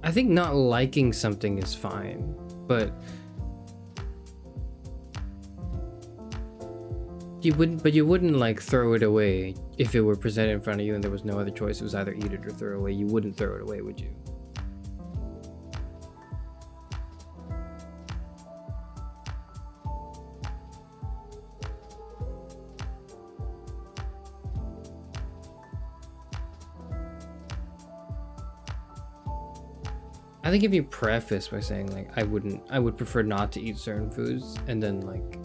I think not liking something is fine, but you wouldn't like throw it away if it were presented in front of you and there was no other choice. It was either eat it or throw it away. You wouldn't throw it away, would you? I think if you preface by saying like I would prefer not to eat certain foods, and then like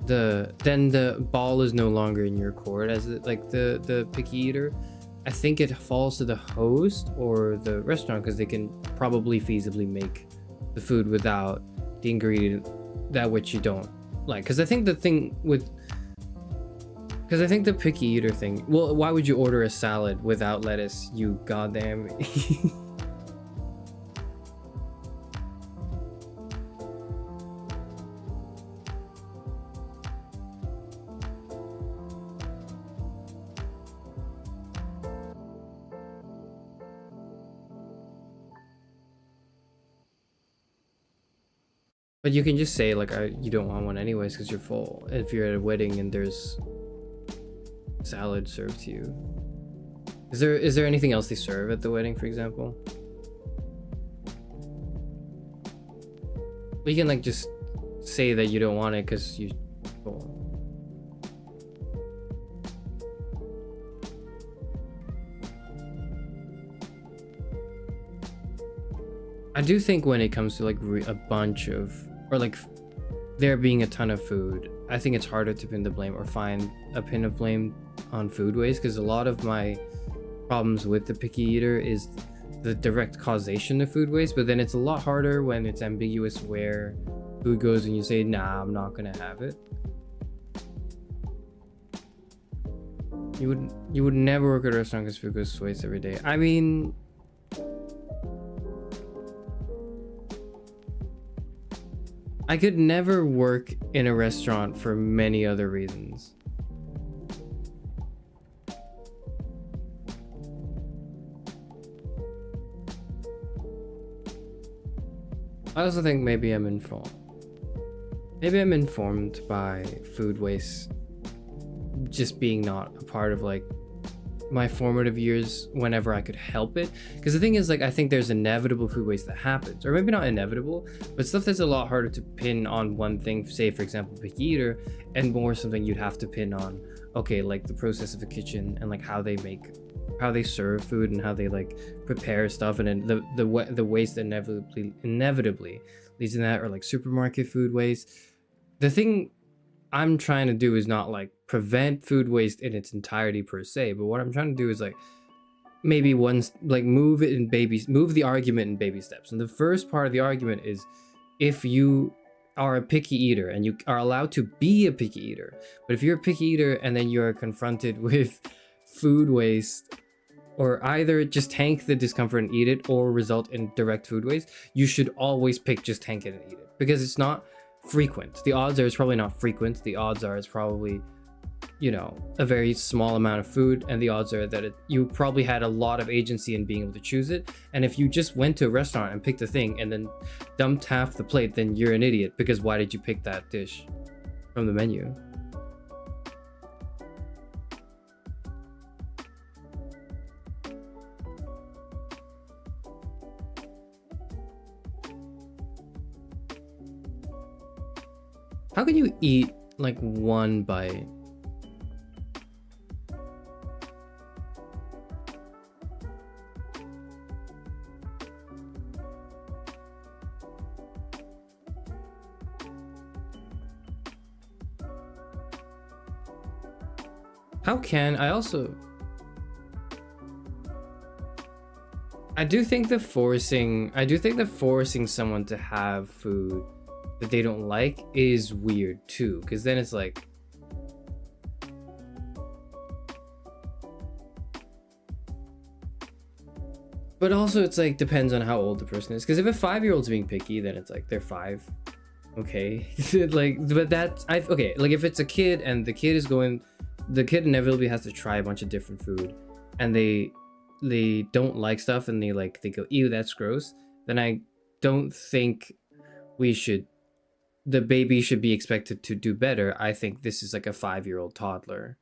then the ball is no longer in your court as the picky eater, I think it falls to the host or the restaurant, because they can probably feasibly make the food without the ingredient that which you don't like. Because I think the picky eater thing, well, why would you order a salad without lettuce, you goddamn But you can just say like you don't want one anyways because you're full. If you're at a wedding and there's salad served to you, is there anything else they serve at the wedding, for example? Well, you can like just say that you don't want it because you're full. I do think when it comes to like a bunch of, or like there being a ton of food, I think it's harder to pin the blame or find a pin of blame on food waste, because a lot of my problems with the picky eater is the direct causation of food waste, but then it's a lot harder when it's ambiguous where food goes and you say, nah, I'm not gonna have it. You would never work at a restaurant because food goes to waste every day. I mean, I could never work in a restaurant for many other reasons. I also think maybe I'm informed. Maybe I'm informed by food waste just being not a part of like my formative years whenever I could help it. Because the thing is, like, I think there's inevitable food waste that happens, or maybe not inevitable, but stuff that's a lot harder to pin on one thing, say for example picky eater, and more something you'd have to pin on, okay, like the process of a kitchen and like how they serve food and how they like prepare stuff, and then the waste that inevitably leads to that, or like supermarket food waste. The thing I'm trying to do is not like prevent food waste in its entirety per se, but what I'm trying to do is like maybe move the argument in baby steps. And the first part of the argument is, if you are a picky eater, and you are allowed to be a picky eater, but if you're a picky eater and then you're confronted with food waste, or either just tank the discomfort and eat it, or result in direct food waste, you should always pick just tank it and eat it, because it's not frequent. The odds are it's probably not frequent. The odds are it's probably, you know, a very small amount of food, and the odds are that you probably had a lot of agency in being able to choose it. And if you just went to a restaurant and picked a thing and then dumped half the plate, then you're an idiot, because why did you pick that dish from the menu? How can you eat like one bite? I do think that forcing someone to have food that they don't like is weird too, because then it's like, but also it's like depends on how old the person is, because if a 5-year-old's being picky, then it's like they're 5, okay. Like, but that's okay, like if it's a kid and the kid inevitably has to try a bunch of different food, and they don't like stuff, and they go, ew, that's gross, then I don't think the baby should be expected to do better. I think this is like a 5-year-old toddler.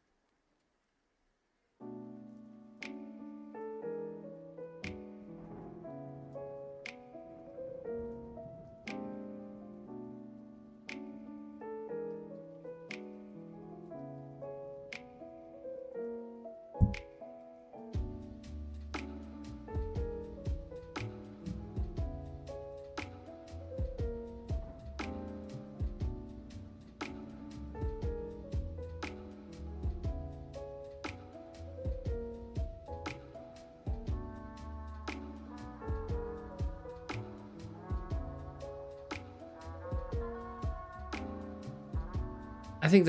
I think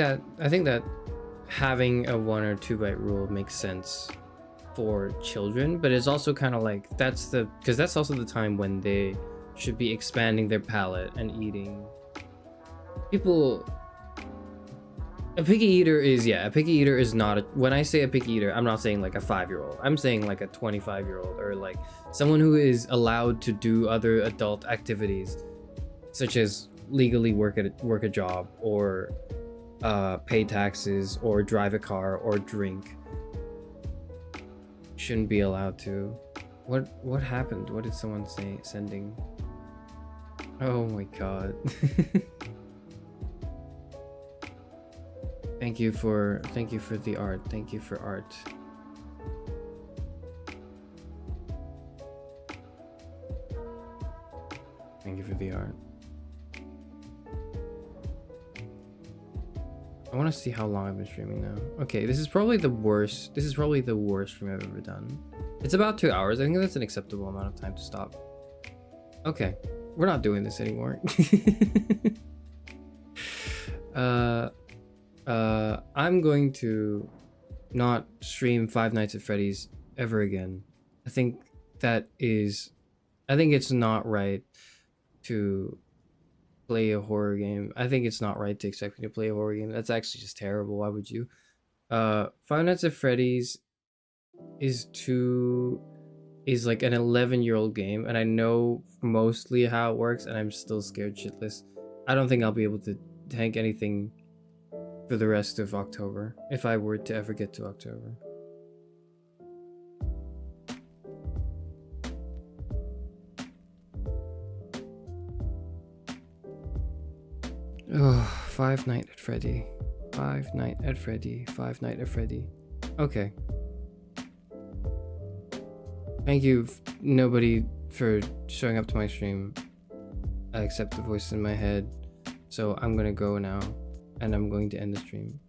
that having a 1 or 2 bite rule makes sense for children, but it's also kind of like because that's also the time when they should be expanding their palate and eating. A picky eater is not when I say a picky eater, I'm not saying like a 5-year-old. I'm saying like a 25-year-old, or like someone who is allowed to do other adult activities, such as legally work a job, or pay taxes, or drive a car, or drink. Shouldn't be allowed to. What happened? What did someone say? Sending. Oh my god. Thank you for the art. Thank you for art. Thank you for the art. I want to see how long I've been streaming now. Okay, this is probably the worst. This is probably the worst stream I've ever done. It's about 2 hours. I think that's an acceptable amount of time to stop. Okay, we're not doing this anymore. I'm going to not stream Five Nights at Freddy's ever again. I think it's not right to play a horror game. I think it's not right to expect me to play a horror game. That's actually just terrible. Why would you? Five Nights at Freddy's is like an 11-year-old game, and I know mostly how it works, and I'm still scared shitless. I don't think I'll be able to tank anything for the rest of October, if I were to ever get to October. Oh, Five Nights at Freddy. Five Nights at Freddy. Five Nights at Freddy. Okay. Thank you, nobody, for showing up to my stream, except the voice in my head. So I'm gonna go now, and I'm going to end the stream.